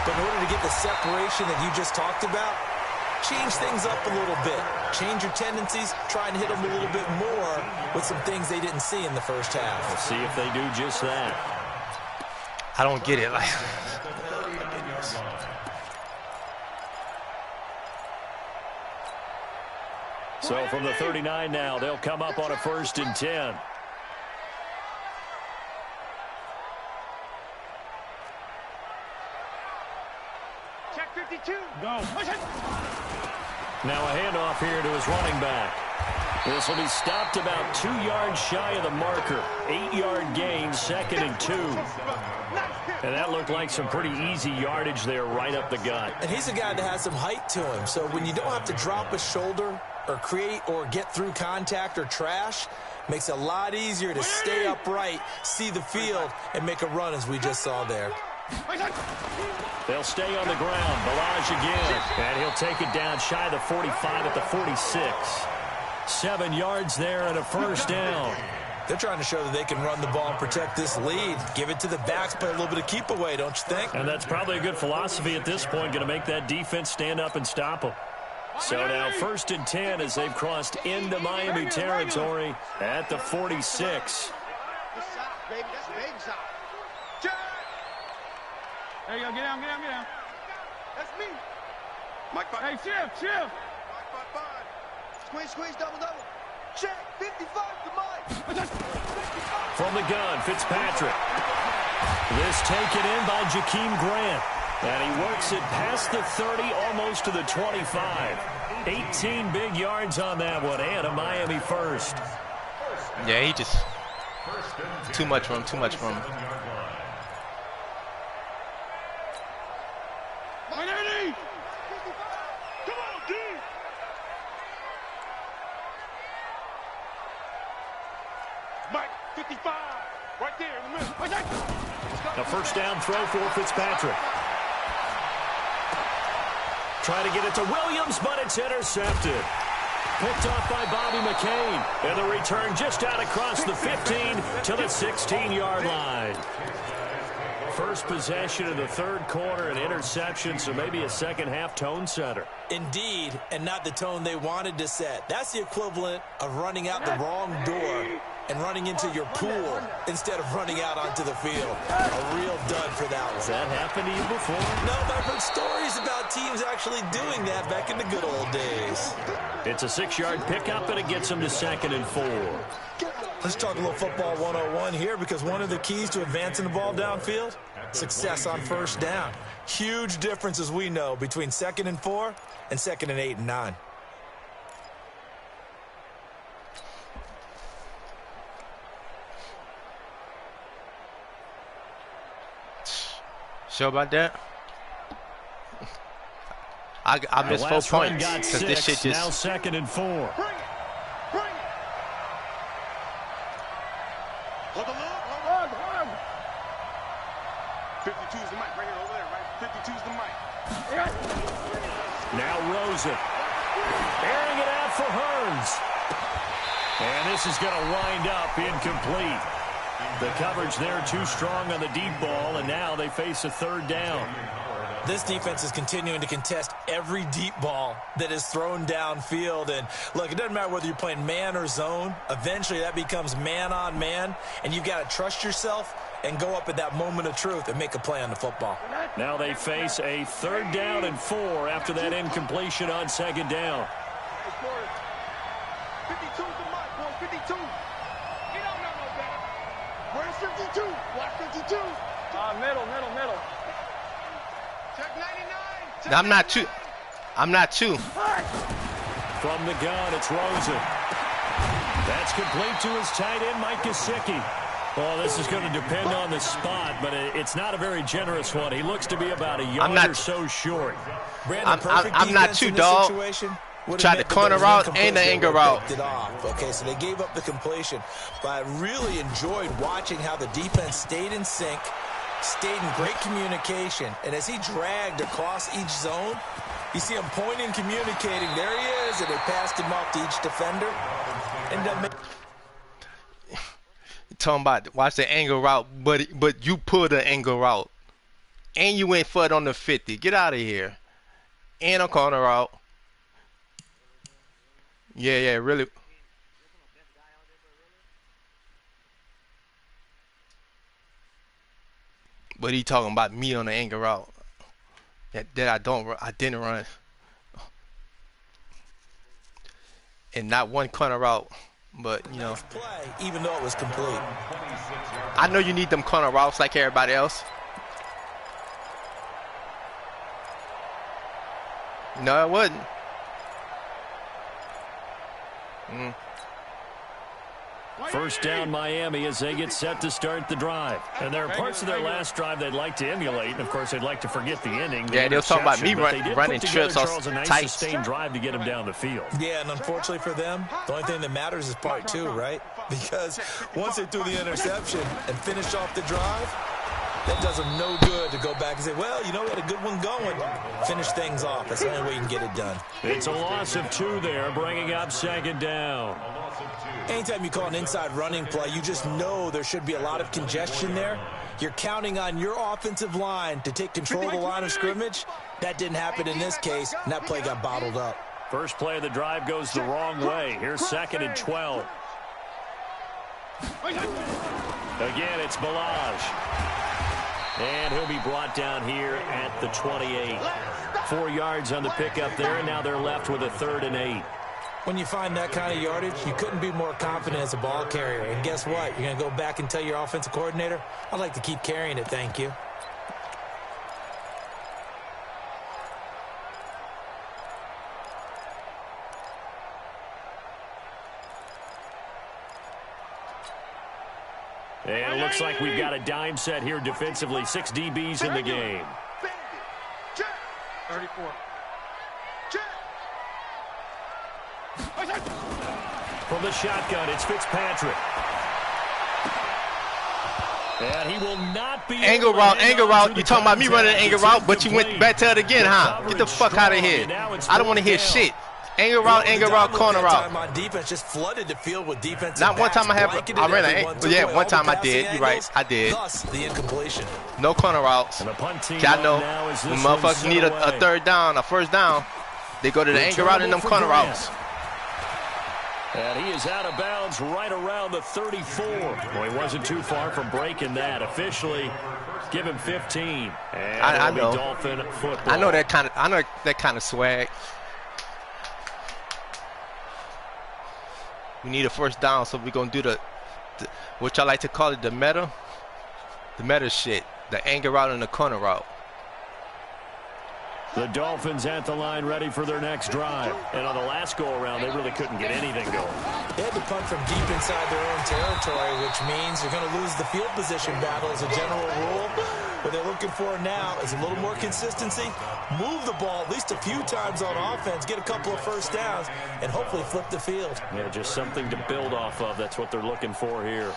But in order to get the separation that you just talked about, change things up a little bit. Change your tendencies. Try and hit them a little bit more with some things they didn't see in the first half. We'll see if they do just that. I don't get it. Like, So from the 39 now, they'll come up on a 1st and 10. Check 52. Go. Now a handoff here to his running back. This will be stopped about 2 yards shy of the marker. 8-yard gain, 2nd and 2. And that looked like some pretty easy yardage there right up the gut. And he's a guy that has some height to him. So when you don't have to drop a shoulder or create or get through contact or trash, makes it a lot easier to stay upright, see the field, and make a run as we just saw there. They'll stay on the ground. Balaj again. And he'll take it down shy of the 45 at the 46. 7 yards there and a 1st down. They're trying to show that they can run the ball and protect this lead. Give it to the backs, play a little bit of keep away, don't you think? And that's probably a good philosophy at this point, going to make that defense stand up and stop them. So now 1st and 10 as they've crossed into Miami territory at the 46. There you go. Get down, get down, get down. That's me. Mike, Hey, shift. Squeeze, double. Check, 55 to Mike. From the gun, Fitzpatrick. This taken in by Jakeem Grant. And he works it past the 30, almost to the 25. 18 big yards on that one, and a Miami 1st. Yeah, he just too much for him. Mike, 55. Right there in the middle. A 1st down throw for Fitzpatrick. Trying to get it to Williams, but it's intercepted. Picked off by Bobby McCain. And the return just out across the 15 to the 16-yard line. First possession of the 3rd quarter, an interception, so maybe a second-half tone setter. Indeed, and not the tone they wanted to set. That's the equivalent of running out the wrong door and running into your pool instead of running out onto the field. A real dud for that one. Has that happened to you before? No, but I've heard stories about teams actually doing that back in the good old days. It's a 6-yard pickup, and it gets them to 2nd and 4. Let's talk a little football 101 here, because one of the keys to advancing the ball downfield, success on 1st down. Huge difference, as we know, between 2nd and 4 and 2nd and 8 and 9. Sure about that? I missed 4 points because this shit just. Now 2nd and 4. Bring it. Hold on. 52's the mic right here over there, right? 52's the mic. Now Rosen. Airing it out for Hearns. And this is going to wind up incomplete. The coverage there too strong on the deep ball, and now they face a 3rd down. This defense is continuing to contest every deep ball that is thrown downfield. And look, it doesn't matter whether you're playing man or zone. Eventually that becomes man on man, and you've got to trust yourself and go up at that moment of truth and make a play on the football. Now they face a 3rd down and 4 after that incompletion on 2nd down. 52's the mic, boy. 52. He don't know no better. Where's 52? Watch 52. Middle. Check 99. I'm not two. From the gun, it's Rosen. That's complete to his tight end, Mike Gesicki. Well, this is going to depend on the spot, but it's not a very generous one. He looks to be about a yard or so short. Brandon, I'm not two, dog. Tried the corner route and the angle route. Okay, so they gave up the completion. But I really enjoyed watching how the defense stayed in sync, stayed in great communication. And as he dragged across each zone, you see him pointing, communicating. There he is, and they passed him off to each defender. And Talking about watch the angle route, but you pulled the angle route. And you went for it on the 50. Get out of here. And a corner route. Yeah, really. But he talking about me on the angle route. That I didn't run. and not one corner route. But, you know, Play, even though it was complete. I know you need them corner routes like everybody else. No, it wasn't. First down Miami as they get set to start the drive. And there are parts of their last drive they'd like to emulate. And, of course, they'd like to forget the ending. Yeah, they'll talk about me running trips on a nice tights. sustained drive to get them down the field. Yeah, and unfortunately for them, the only thing that matters is part two, right? Because once they threw the interception and finished off the drive, that does them no good to go back and say, well, you know, we had a good one going. Finish things off. That's the only way you can get it done. It's a loss of 2 there, bringing up second down. Anytime you call an inside running play, you just know there should be a lot of congestion there. You're counting on your offensive line to take control of the line of scrimmage. That didn't happen in this case, and that play got bottled up. First play of the drive goes the wrong way. Here's 2nd and 12. Again, it's Balaj. And he'll be brought down here at the 28. 4 yards on the pickup there, and now they're left with a 3rd and 8. When you find that kind of yardage, you couldn't be more confident as a ball carrier. And guess what? You're going to go back and tell your offensive coordinator, I'd like to keep carrying it, thank you. And it looks like we've got a dime set here defensively. 6 DBs in the game. 34. From the shotgun, it's Fitzpatrick. And he will not be Angle route. You talking about me running an angle route, but you went back to it again, huh? Get the fuck out of here. I don't want to hear shit. Angle route, corner route. My defense just flooded the field with defensive Not one time I ran an angle. yeah, one time I did. You're right, I did. Thus, the incompletion. No corner routes. And the punt team I know now is when this motherfuckers one need set a away. third down, a first down, they go to the angle route and them corner routes. And he is out of bounds right around the 34. Well, he wasn't too far from breaking that. Officially, give him 15. And I it'll be know. Dolphin football. I know that kind of swag. We need a first down, so we're gonna do the what y'all like to call it, the meta shit, the angle route and the corner route. The Dolphins at the line ready for their next drive. And on the last go-around, they really couldn't get anything going. They had to punt from deep inside their own territory, which means you're going to lose the field position battle as a general rule. What they're looking for now is a little more consistency, move the ball at least a few times on offense, get a couple of first downs, and hopefully flip the field. Yeah, just something to build off of. That's what they're looking for here.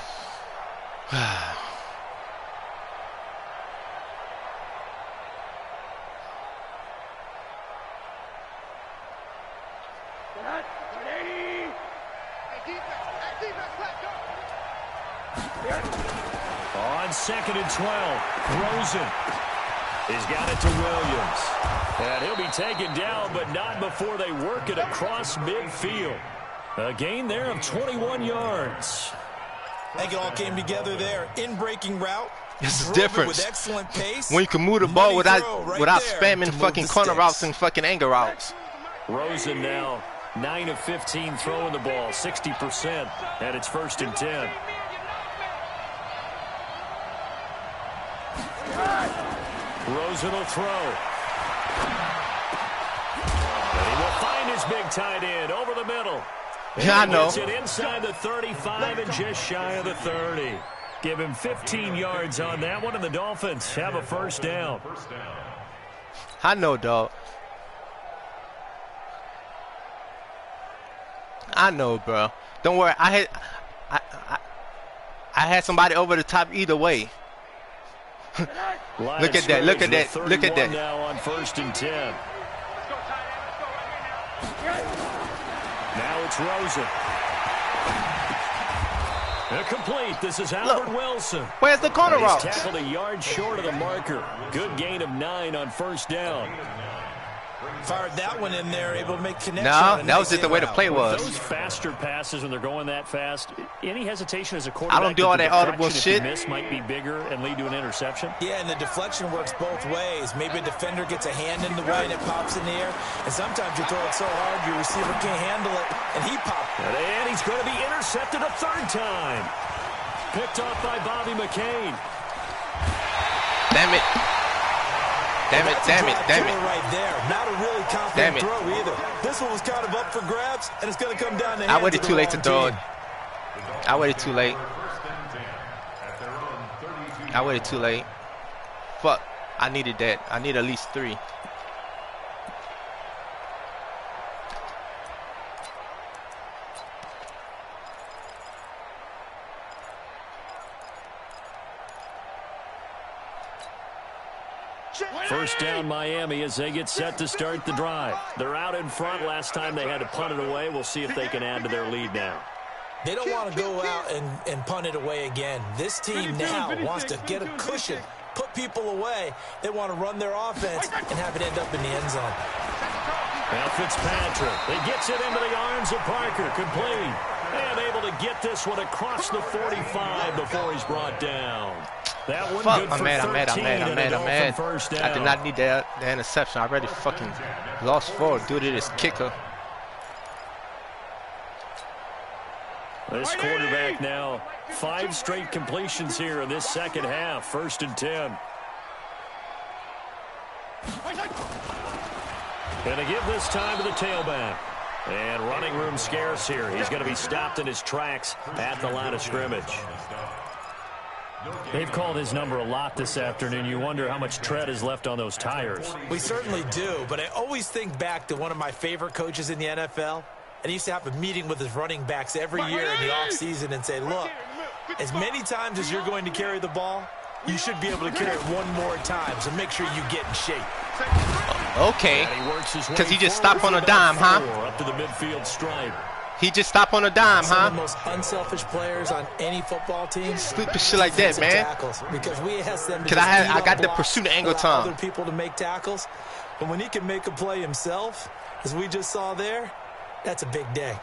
On 2nd and 12, Rosen. He's got it to Williams. And he'll be taken down, but not before they work it across midfield. A gain there of 21 yards. I think it all came together there. In-breaking route. This is drove it different. with excellent pace. When you can move the ball Money without throw right there spamming to move fucking the corner sticks. routes and fucking angle routes. Rosen now 9 of 15 throwing the ball, 60%. And it's 1st and 10. Rosen will throw. And he will find his big tight end over the middle. Yeah, I know. Gets it inside the 35 and just shy of the 30. Give him 15 yards on that one, and the Dolphins have a first down. I know, dog. I know, bro. Don't worry. I had somebody over the top either way. Look at that. Look at that. Look at that. Now on 1st and 10. Now it's Rosen. Complete. This is Howard Wilson. Where's the corner He's route? tackled a yard short of the marker. Good gain of 9 on 1st down. Fired that one in there, able to make connection. No, that was just the way the play was. Those faster passes when they're going that fast, any hesitation as a quarterback? I don't do all that audible shit. Miss might be bigger and lead to an interception. Yeah, and the deflection works both ways. Maybe a defender gets a hand in the way and it pops in the air. And sometimes you throw it so hard your receiver can't handle it, and he popped. And he's going to be intercepted a third time. Picked off by Bobby McCain. Damn it. Damn it, damn it, damn it. Right there. Not a really confident throw either. This one was kind of up for grabs, and it's going to come down to I waited too late to throw it. I waited too late. I waited too late. Fuck. I needed that. I need at least 3. First down Miami as they get set to start the drive. They're out in front. Last time they had to punt it away. We'll see if they can add to their lead now. They don't want to go out and punt it away again. This team now wants to get a cushion, put people away. They want to run their offense and have it end up in the end zone. Now Fitzpatrick. He gets it into the arms of Parker. Complete. And able to get this one across the 45 before he's brought down. That one fuck, good I'm for mad. first I did not need that interception. I already fucking lost 4 due to this kicker. This quarterback now 5 straight completions here in this second half. 1st and 10. Going to give this time to the tailback. And running room scarce here. He's going to be stopped in his tracks at the line of scrimmage. They've called his number a lot this afternoon. You wonder how much tread is left on those tires. We certainly do, but I always think back to one of my favorite coaches in the NFL. And he used to have a meeting with his running backs every year in the offseason and say, look, as many times as you're going to carry the ball, you should be able to carry it one more time, so make sure you get in shape. Okay, because he just stopped on a dime, huh? Up to the midfield stripe. He just stopped on a dime, Some huh? of the most unselfish players on any football team. Stupid shit like that, man. Tackles, because we ask them to Because I got the pursuit angle time. Other people to make tackles, but when he can make a play himself, as we just saw there, that's a big day.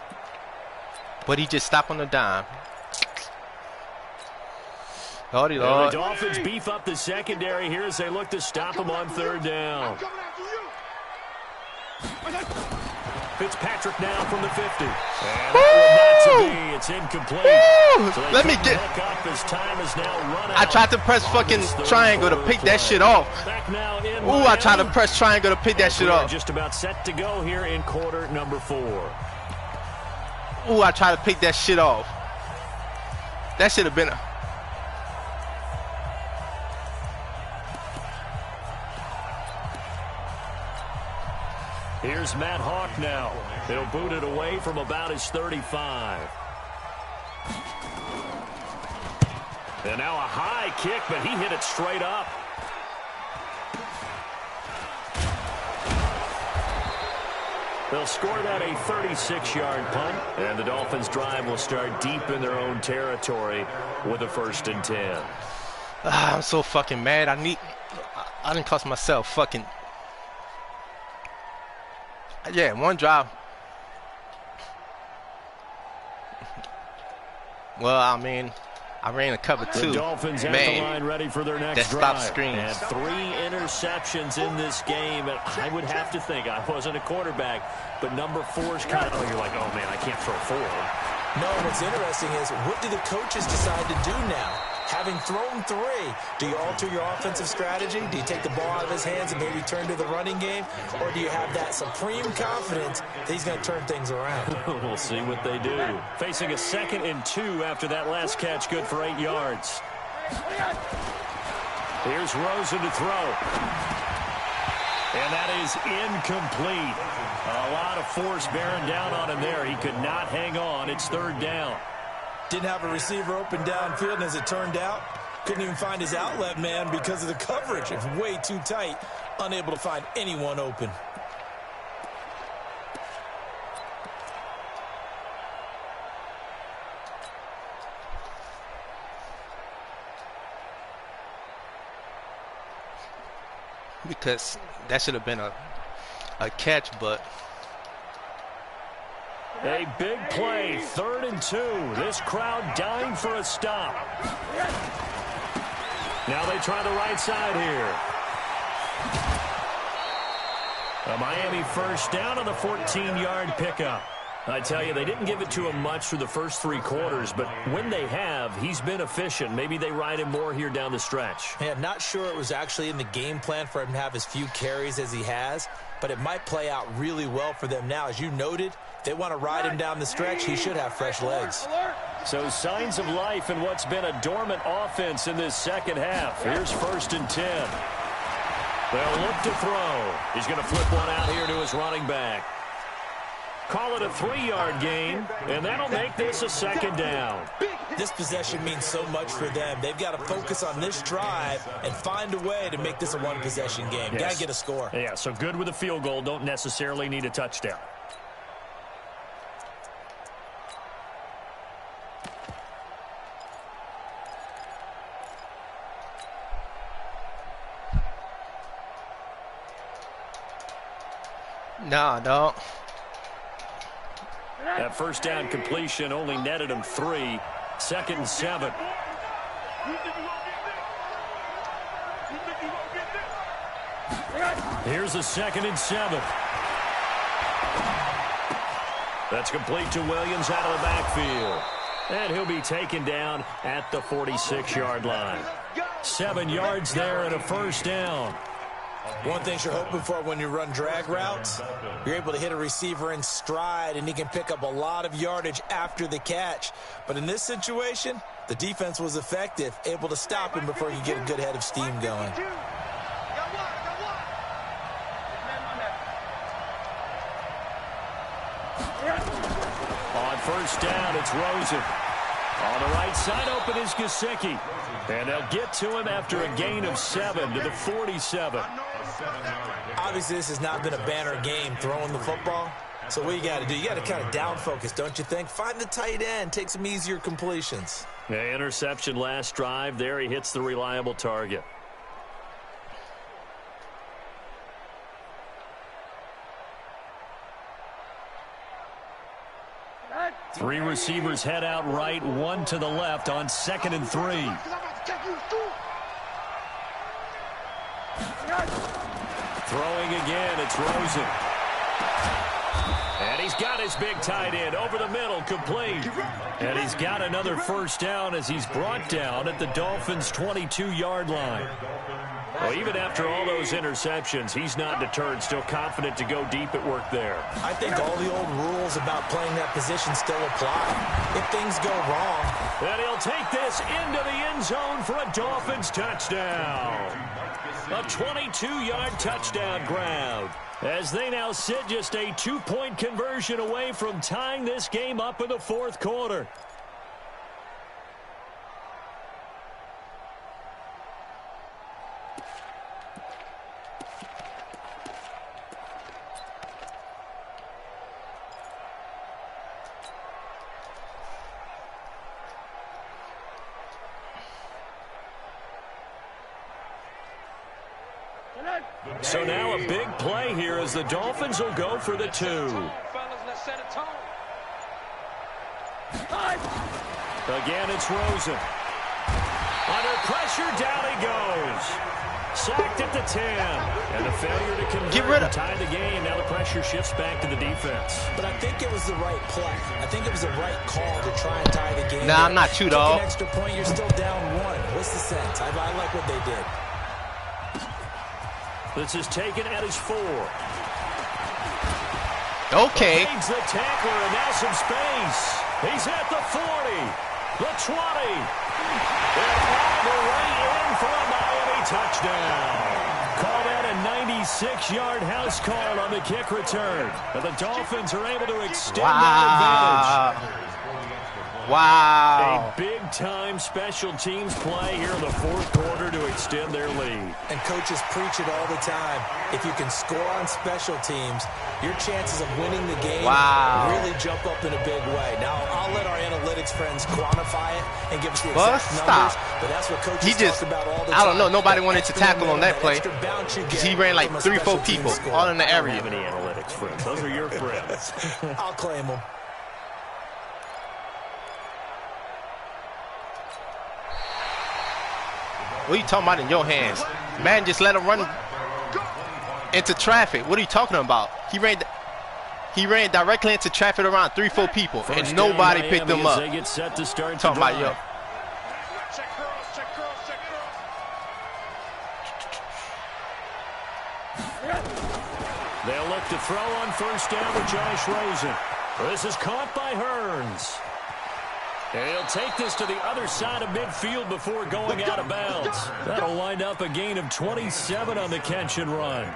But he just stopped on a dime. Lordy, The Lord. Dolphins beef up the secondary here as they look to stop him on 3rd down. Fitzpatrick now from the 50. And that would not to be. It's incomplete. So let me get. His time is now run out. I tried to press fucking triangle to pick that shit off. Back now in Ooh, I tried to press triangle to pick that shit We are off. just about set to go here in quarter number 4. Ooh, I tried to pick that shit off. That should have been a. Here's Matt Hawk now. He'll boot it away from about his 35. And now a high kick, but he hit it straight up. They'll score that a 36-yard punt, and the Dolphins' drive will start deep in their own territory with a 1st and 10. I'm so fucking mad. I didn't cost myself fucking. Yeah, one drive. Well, I mean, I ran a cover 2. The Dolphins at the line ready for their next that drive. stop screens. And 3 interceptions in this game. And I would have to think, I wasn't a quarterback, but number 4 is kind of, you're like, oh man, I can't throw 4. No, what's interesting is, what do the coaches decide to do now? Having thrown 3, do you alter your offensive strategy? Do you take the ball out of his hands and maybe turn to the running game? Or do you have that supreme confidence that he's going to turn things around? We'll see what they do. Facing a 2nd and 2 after that last catch, good for 8 yards. Here's Rosen to throw. And that is incomplete. A lot of force bearing down on him there. He could not hang on. It's 3rd down. Didn't have a receiver open downfield, and as it turned out, couldn't even find his outlet man because of the coverage. It's way too tight, unable to find anyone open. Because that should have been a a catch, but a big play, 3rd and 2. This crowd dying for a stop. Now they try the right side here. A Miami first down on the 14-yard pickup. I tell you, they didn't give it to him much through the first 3 quarters, but when they have, he's been efficient. Maybe they ride him more here down the stretch. Yeah, not sure it was actually in the game plan for him to have as few carries as he has, but it might play out really well for them now. As you noted, if they want to ride him down the stretch, he should have fresh legs. So signs of life in what's been a dormant offense in this second half. Here's 1st and 10. They'll look to throw. He's going to flip one out here to his running back. Call it a 3-yard gain, and that'll make this a 2nd down. This possession means so much for them. They've got to focus on this drive and find a way to make this a one-possession game. Yes. Got to get a score. Yeah, so good with a field goal. Don't necessarily need a touchdown. nah, dog. That first down completion only netted him 3. 2nd and 7. Here's a 2nd and 7. That's complete to Williams out of the backfield. And he'll be taken down at the 46-yard line. 7 yards there and a first down. One thing you're hoping for when you run drag routes, you're able to hit a receiver in stride, and he can pick up a lot of yardage after the catch. But in this situation, the defense was effective, able to stop him before he could get a good head of steam going. On first down, it's Rosen. On the right side, open is Gesicki. And they'll get to him after a gain of 7 to the 47. Obviously, this has not been a banner game throwing the football. So what you got to do, you got to kind of down focus, don't you think? Find the tight end, take some easier completions. The interception last drive. There he hits the reliable target. Three receivers head out right, 1 to the left on 2nd and 3. Throwing again, it's Rosen. And he's got his big tight end over the middle, complete. And he's got another first down as he's brought down at the Dolphins' 22-yard line. Well, even after all those interceptions, he's not deterred, still confident to go deep at work there. I think all the old rules about playing that position still apply. If things go wrong. And he'll take this into the end zone for a Dolphins touchdown. A 22-yard touchdown grab. As they now sit just a 2-point conversion away from tying this game up in the 4th quarter. So now a big play here as the Dolphins will go for the 2. Again, it's Rosen. Under pressure, down he goes. Sacked at the 10. And a failure to convert and tie the game. Now the pressure shifts back to the defense. But I think it was the right play. I think it was the right call to try and tie the game. Nah, I'm not too, dog. An extra point, you're still down 1. What's the sense? I like what they did. This is taken at his 4. Okay. Leads the tackler, and now some space. He's at the 40, the 20. And all the way in for a Miami touchdown. Call that a 96-yard house call on the kick return. And the Dolphins are able to extend that advantage. Wow. A big-time special teams play here in the 4th quarter to extend their lead. And coaches preach it all the time. If you can score on special teams, your chances of winning the game really jump up in a big way. Now, I'll let our analysts analytics friends quantify it and give us the Buzz, exact stop. numbers, but that's what coaches He just, talk about all the I don't know. time. Nobody That wanted to extra tackle on that momentum, play extra bounce you because get he ran like from a 3 or 4 special team people score. all in the I don't area. have any analytics friends. Those are your friends. I'll claim them. What are you talking about in your hands? Man, just let him run into traffic. What are you talking about? He ran directly into traffic around 3 or 4 people, First and down, nobody Miami picked him as up. They get set to start Talking the about yo. drive. Check cross, check cross, check cross. They'll look to throw on first down with Josh Rosen. This is caught by Hearns. And he'll take this to the other side of midfield before going out of bounds. That'll wind up a gain of 27 on the catch and run.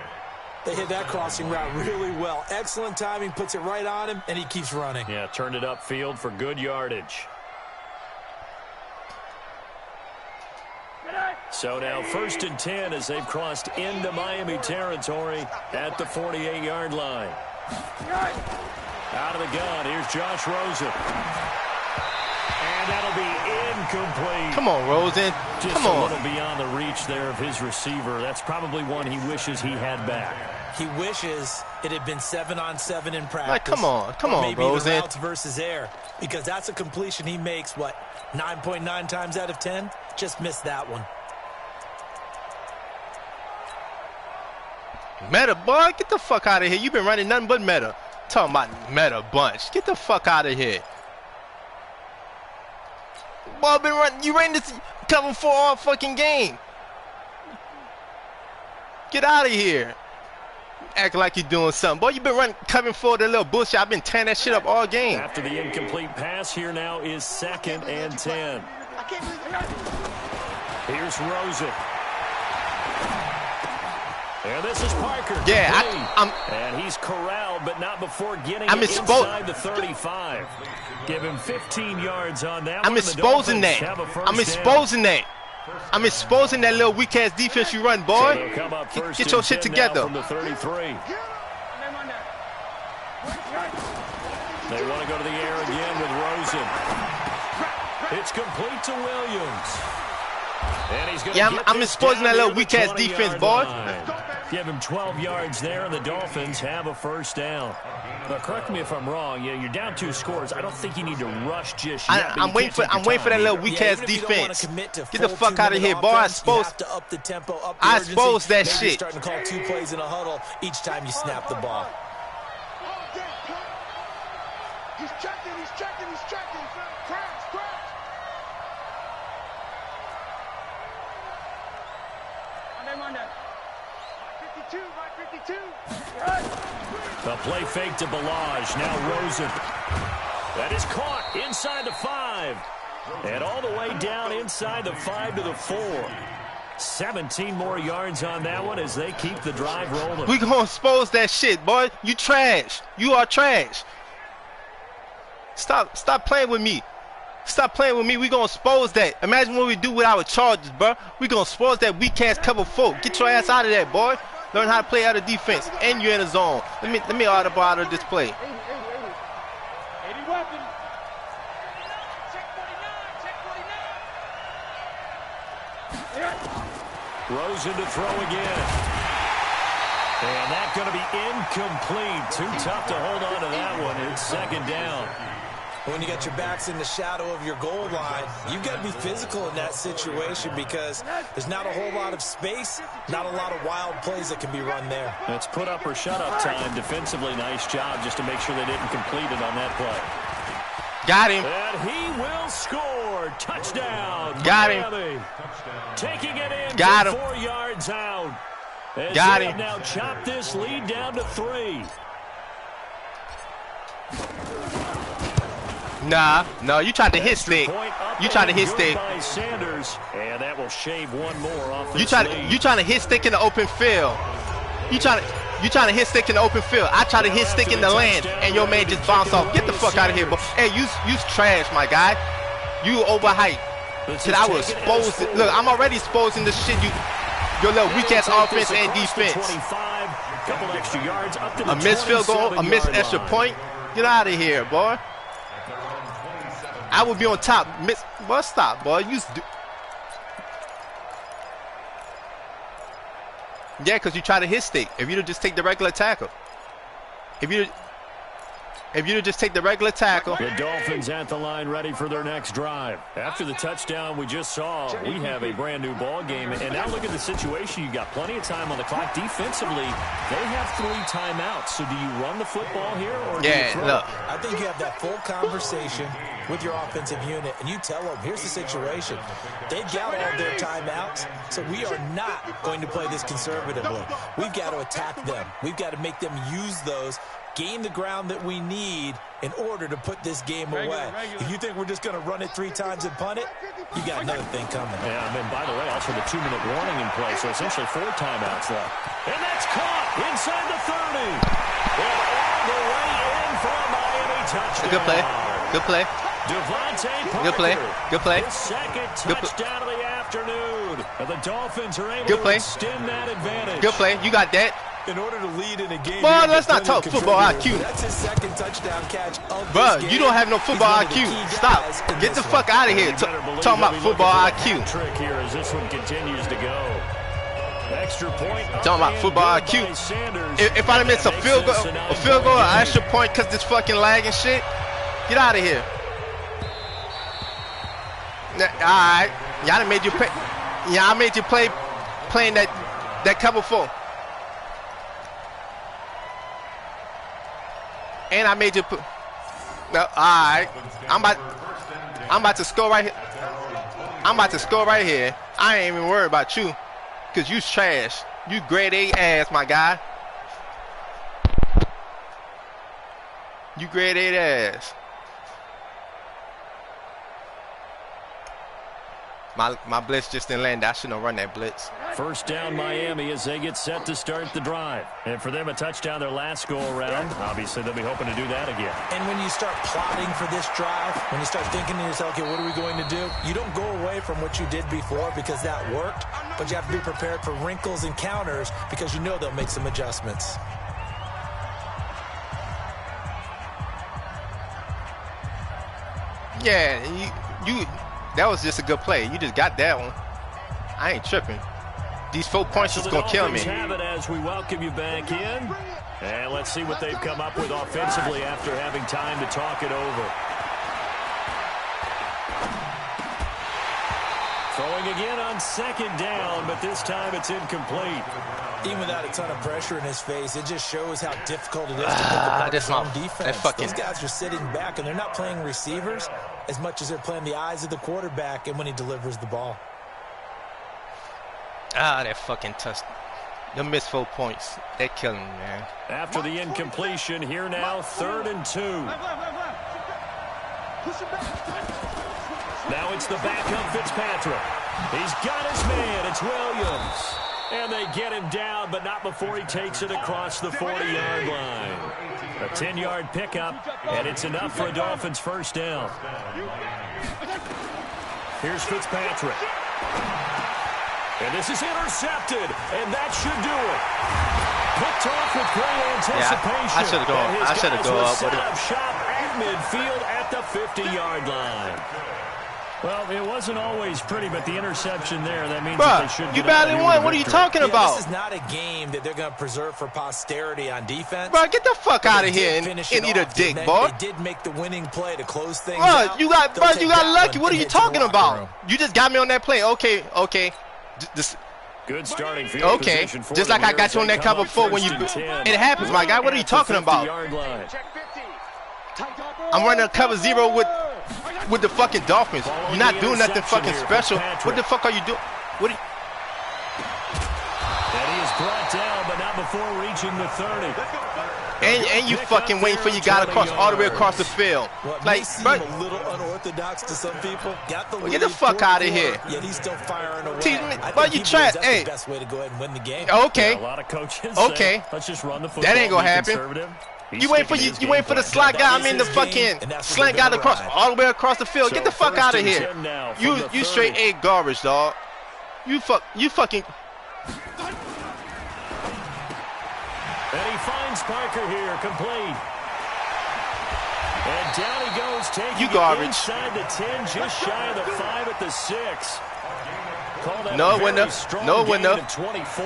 They hit that crossing route really well. Excellent timing, puts it right on him, and he keeps running. Yeah, turned it upfield for good yardage. So now 1st and 10 as they've crossed into Miami territory at the 48-yard line. Out of the gun, here's Josh Rosen. And that'll be incomplete. Come on, Rosen. Just Come a on. little beyond the reach there of his receiver. That's probably one he wishes he had back. He wishes it had been 7-on-7 in practice. Like, come on, Or on, maybe Rosen. the routes versus air, because that's a completion he makes, what, 9.9 times out of 10? Just missed that one. Meta, boy, get the fuck out of here. You've been running nothing but meta. Talking about meta bunch. Get the fuck out of here. Boy, been running. You ran this cover 4 all fucking game. Get out of here. Acting like you're doing something. Boy, you been running covering 4 that little bullshit. I've been tearing that shit up all game. After the incomplete pass, here now is 2nd and 10. Here's Rosen. And this is Parker. Yeah, and he's corralled, but not before getting I'm inside the 35. Give him 15 yards on that. I'm exposing that. I'm exposing that. I'm exposing that little weak-ass defense you run, boy. So Get your shit together. From the 33. They want to go to the air again with Rosen. It's complete to Williams. And he's going to I'm exposing that little weak-ass defense, boy. Give him 12 yards there, and the Dolphins have a first down. Now, correct me if I'm wrong. You're down 2 scores. I don't think you need to rush just yet. I'm waiting for that little weak-ass defense. Get the fuck out of here, boy. I exposed that shit. Starting to call 2 plays in a huddle each time you snap the ball. He's checking, he's checking, he's checking. Crash, crash. Monday. 52, by 52. The play fake to Balaj. Now Rosen. That is caught inside the 5. And all the way down inside the 5 to the 4. 17 more yards on that one as they keep the drive rolling. We gonna expose that shit, boy. You trash. You are trash. Stop playing with me. Stop playing with me. We gonna expose that. Imagine what we do with our Chargers, bro. We gonna expose that weak-ass cover 4. Get your ass out of there, boy. Learn how to play out of defense, and you're in the zone. Let me audible out of this play. 80 weapons. Check 49, check 49. Rosen to throw again. And that's going to be incomplete. Too tough to hold on to that one. It's 2nd down. When you got your backs in the shadow of your goal line, you've got to be physical in that situation because there's not a whole lot of space, not a lot of wild plays that can be run there. That's put up or shut up time. Defensively, nice job just to make sure they didn't complete it on that play. Got him. And he will score. Touchdown. Got him. Miami. Taking it in. Got him. 4 yards out. As Got they him. have now chopped this lead down to 3. Nah, no, you tried to hit stick. You tried to hit stick. Sanders, and that will shave one more off. You trying to hit stick in the open field. You trying to hit stick in the open field. I try to hit stick in the land, and your man just bounce off. Get the fuck out of here, bro. Hey, you's trash, my guy. You overhyped. Cause I was exposed. Look, I'm already exposing the shit your little weak ass offense and defense. Couple extra yards up to the a missed field goal, a missed extra point. Get out of here, boy. I would be on top. Miss, boy, stop, boy. Yeah, because you try to hit stick. If you just take the regular tackle. If you just take the regular tackle. The Dolphins at the line ready for their next drive. After the touchdown we just saw, we have a brand new ball game. And now look at the situation. You got plenty of time on the clock. Defensively, they have 3 timeouts. So do you run the football here or do you throw? Look. I think you have that full conversation with your offensive unit, and you tell them, here's the situation. They've got all their timeouts, so we are not going to play this conservatively. We've got to attack them. We've got to make them use those, gain the ground that we need in order to put this game away. If you think we're just going to run it 3 times and punt it, you got another thing coming. Yeah, and then, by the way, also the 2-minute warning in play, so essentially 4 timeouts left. And that's caught inside the 30. And all the way in for a Miami touchdown. Good play. Good play. Devontae Parker. Good play. Good play. His second touchdown of the afternoon. And the Dolphins are able Good play. to extend that advantage. Good play. You got that. In order to lead in a game, boy, let's not talk football IQ. That's his second touchdown catch of Bro, this game. you don't have no football IQ. Stop. Get the fuck out of here. Talking about football IQ. Trick here as this one continues to go. Extra point. Talking about football IQ. If I'd have missed a field goal, an extra point because this fucking lag and shit, get out of here. Alright. Y'all done made you play. Yeah, I made you play playing that cover 4. And I made you put. No, alright. I'm about to score right here. I'm about to score right here. I ain't even worried about you. Cause you trash. You grade A ass, my guy. You grade A ass. My blitz just didn't land. I shouldn't have run that blitz. First down Miami as they get set to start the drive. And for them, a touchdown their last go around. Obviously, they'll be hoping to do that again. And when you start plotting for this drive, when you start thinking to yourself, okay, what are we going to do? You don't go away from what you did before because that worked, but you have to be prepared for wrinkles and counters because you know they'll make some adjustments. Yeah, you that was just a good play. You just got that one. I ain't tripping. These 4 points is gonna kill me. Have it as we welcome you back in, and let's see what they've come up with offensively after having time to talk it over. Throwing again on second down, but this time it's incomplete. Even without a ton of pressure in his face, it just shows how difficult it is to pick up his own defense. Those guys are sitting back, and they're not playing receivers as much as they're playing the eyes of the quarterback and when he delivers the ball. That fucking touch. The missed 4 points. They're killing me, man. After the incompletion, here now, 3rd and 2. Now it's the backup Fitzpatrick. He's got his man. It's Williams. And they get him down, but not before he takes it across the 40-yard line. A 10-yard pickup, and it's enough for a Dolphins first down. Here's Fitzpatrick. And this is intercepted, and that should do it. Picked off with great anticipation. Yeah, I should have gone. I should have gone up with it. Shop at midfield at the 50-yard line. Well, it wasn't always pretty, but the interception there, that means that they should get you badly won. What are you talking about? This is not a game that they're going to preserve for posterity on defense. Bro, get the fuck out of here and eat a dick, boy. They did make the winning play to close things out. You got lucky. What are you talking about? You just got me on that play. Okay. Good starting field position for just like I got you on that cover 4 when you. It happens, my guy. What are you talking about? I'm running a cover 0 with the fucking Dolphins. You're not doing nothing fucking special. What the fuck are you doing? What? And he is brought down, but not before reaching the 30. And you fucking waiting for you guy to cross all the way across the field. Well, like, bro, a little unorthodox to some people. Got the get the fuck out of here. Yet he's still firing away. Teach me, but you try. Hey, the best way to go ahead and win the game. Okay. Yeah, a lot of coaches. Okay. Let's just run the football. That ain't gonna happen. You wait for the slot guy. I mean the fucking slant guy to cross all the way across the field. Get the fuck out of here. You straight A garbage, dog. You fucking. And he finds Parker here, complete. And down he goes, taking You garbage. inside the 10, just shy of the 5 at the 6. No, it wasn't up. No, it wasn't up. 24.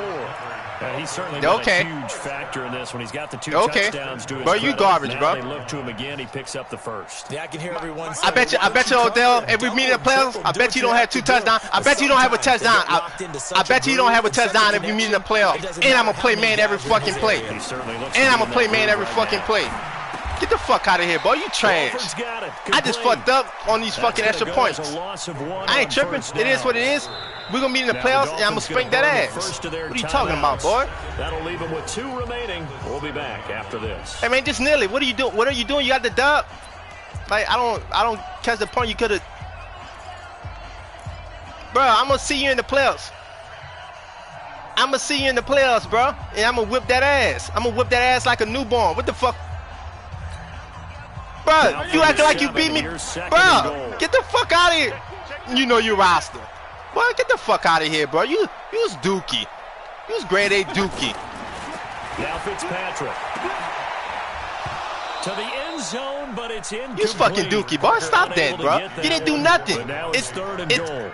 He's certainly been a huge factor in this when he's got the 2 touchdowns to his bro, you garbage, now bro. They look to him again. He picks up the first. Yeah, I can hear everyone. I bet you, Odell, if we meet in the playoffs, I bet you don't have 2 touchdowns. I bet you don't have a touchdown. I bet you don't have a touchdown if we meet in the playoffs. And I'm going to play man every fucking play. And I'm going to play man every fucking play. Get the fuck out of here, boy. You trash. I just fucked up on these fucking extra points. I ain't tripping. It is what it is. We're going to meet in the playoffs, and I'm going to spank that ass. What are you talking about, boy? That'll leave him with 2 remaining. We'll be back after this. Hey, man, just nearly. What are you doing? What are you doing? You got the dub? Like, I don't catch the point you could have. Bro, I'm going to see you in the playoffs. I'm going to see you in the playoffs, bro. And I'm going to whip that ass. I'm going to whip that ass like a newborn. What the fuck? Bro, you acting like you beat me. Bro, get the fuck out of here. You know your roster. Boy, get the fuck out of here, bro. You was Dookie. You was grade A Dookie. Now Fitzpatrick. To the end zone, but it's in. You was fucking Dookie, boy. Stop that, bro. You didn't do nothing. It's third and goal.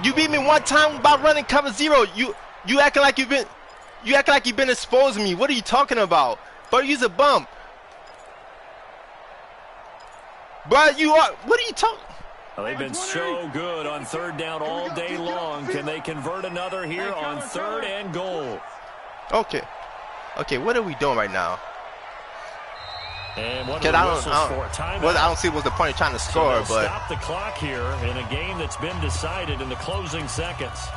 You beat me one time about running cover 0. You acting like you've been exposing me. What are you talking about? Bro, you's a bum. Bro, what are you talking? Well, they've been so good on 3rd down all day long. Can they convert another here on 3rd and goal? Okay, what are we doing right now? And what I don't see what's the point of trying to score, but stop the clock here in a game that's been decided in the closing seconds.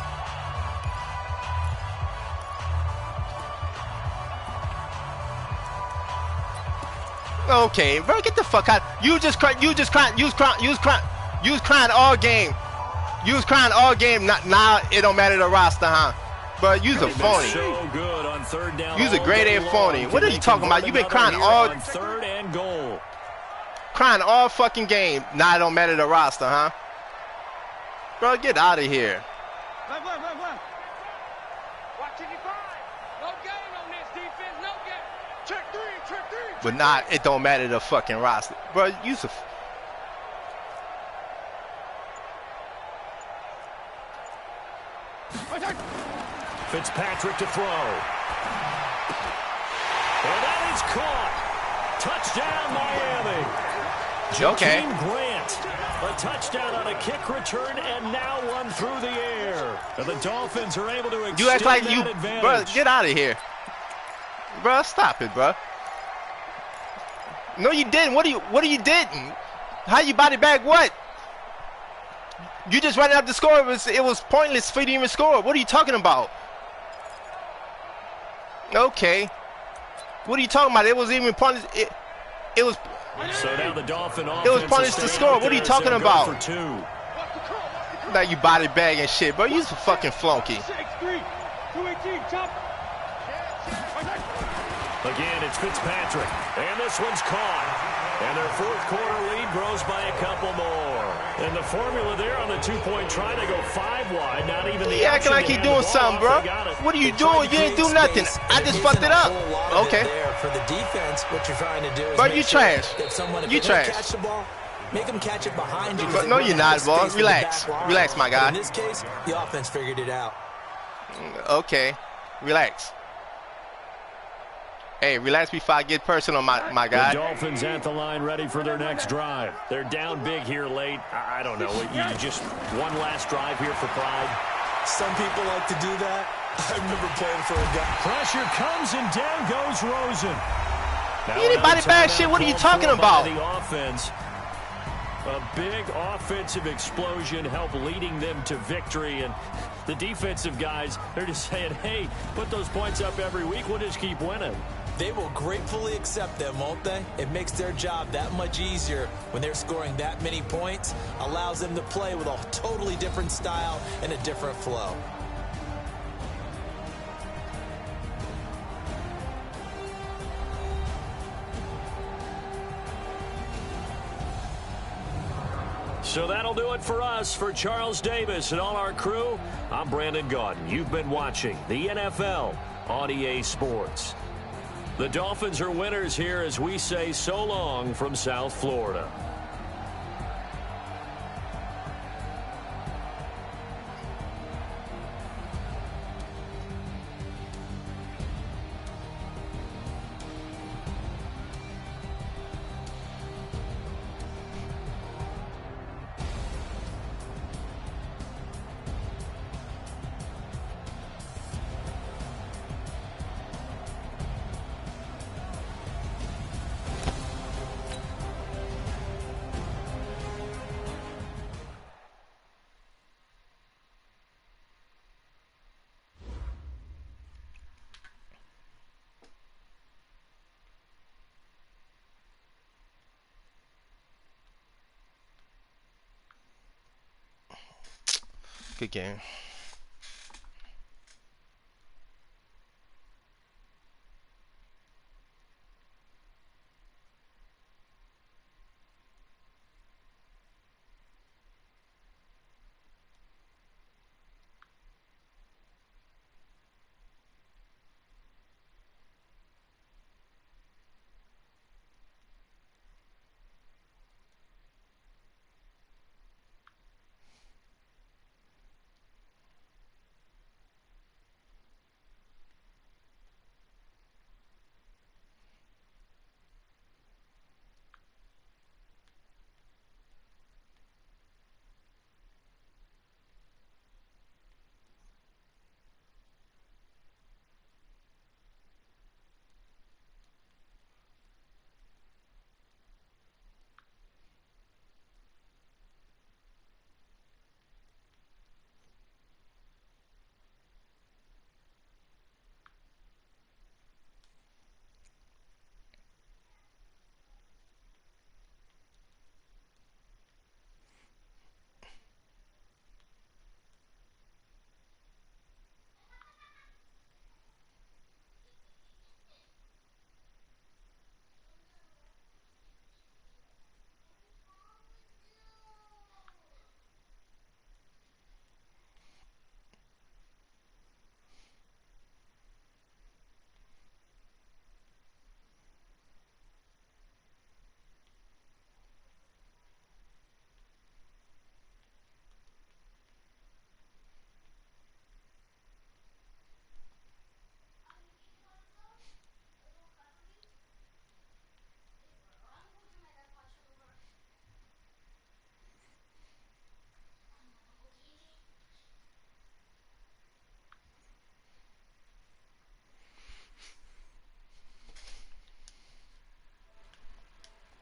Okay, bro, get the fuck out. You was crying all game. You was crying all game. Now it don't matter the roster, huh? Bro, you's a phony. So good on 3rd down. You's a grade A phony. What are you talking about? You been crying all 3rd and goal. Crying all fucking game. Now it don't matter the roster, huh? Bro, get out of here. But not, it don't matter the fucking roster. Bro, you's a... Fitzpatrick to throw. And that is caught. Touchdown, Miami. Jakeem Grant. A touchdown on a kick return and now one through the air. And the Dolphins are able to extend you act like that advantage. Bro, get out of here. Bro, stop it, bro. No, you didn't. What are you didn't? How you body bag what? You just ran out the score. It was pointless for you to even score. What are you talking about? Okay. What are you talking about? It was even pointless. It was. So now the Dolphin offense. It was pointless to score. What are you talking about? Now you body bag and shit, bro. You's a fucking flunky. Again, it's Fitzpatrick, and this one's caught. And their 4th quarter lead grows by a couple more. And the formula there on the 2-point try to go 5 wide, not even the... He acting like he doing something, bro. What are you doing? You didn't do nothing. I just fucked it up. Okay. For the defense, what you're trying to do is bro, you trash. You trash. Catch the ball, make them catch it behind you. But no, you're not, bro. Relax. Relax, my guy. In this case, the offense figured it out. Okay. Relax. Hey, relax before I get personal, my guy. The Dolphins at the line ready for their next drive. They're down big here late. I don't know. You just one last drive here for pride. Some people like to do that. I remember playing for a guy. Pressure comes and down goes Rosen. Anybody bad shit? What are you talking about? The offense. A big offensive explosion helped leading them to victory. And the defensive guys, they're just saying, hey, put those points up every week. We'll just keep winning. They will gratefully accept them, won't they? It makes their job that much easier when they're scoring that many points. Allows them to play with a totally different style and a different flow. So that'll do it for us. For Charles Davis and all our crew, I'm Brandon Gaudin. You've been watching the NFL on EA Sports. The Dolphins are winners here as we say so long from South Florida. Good game.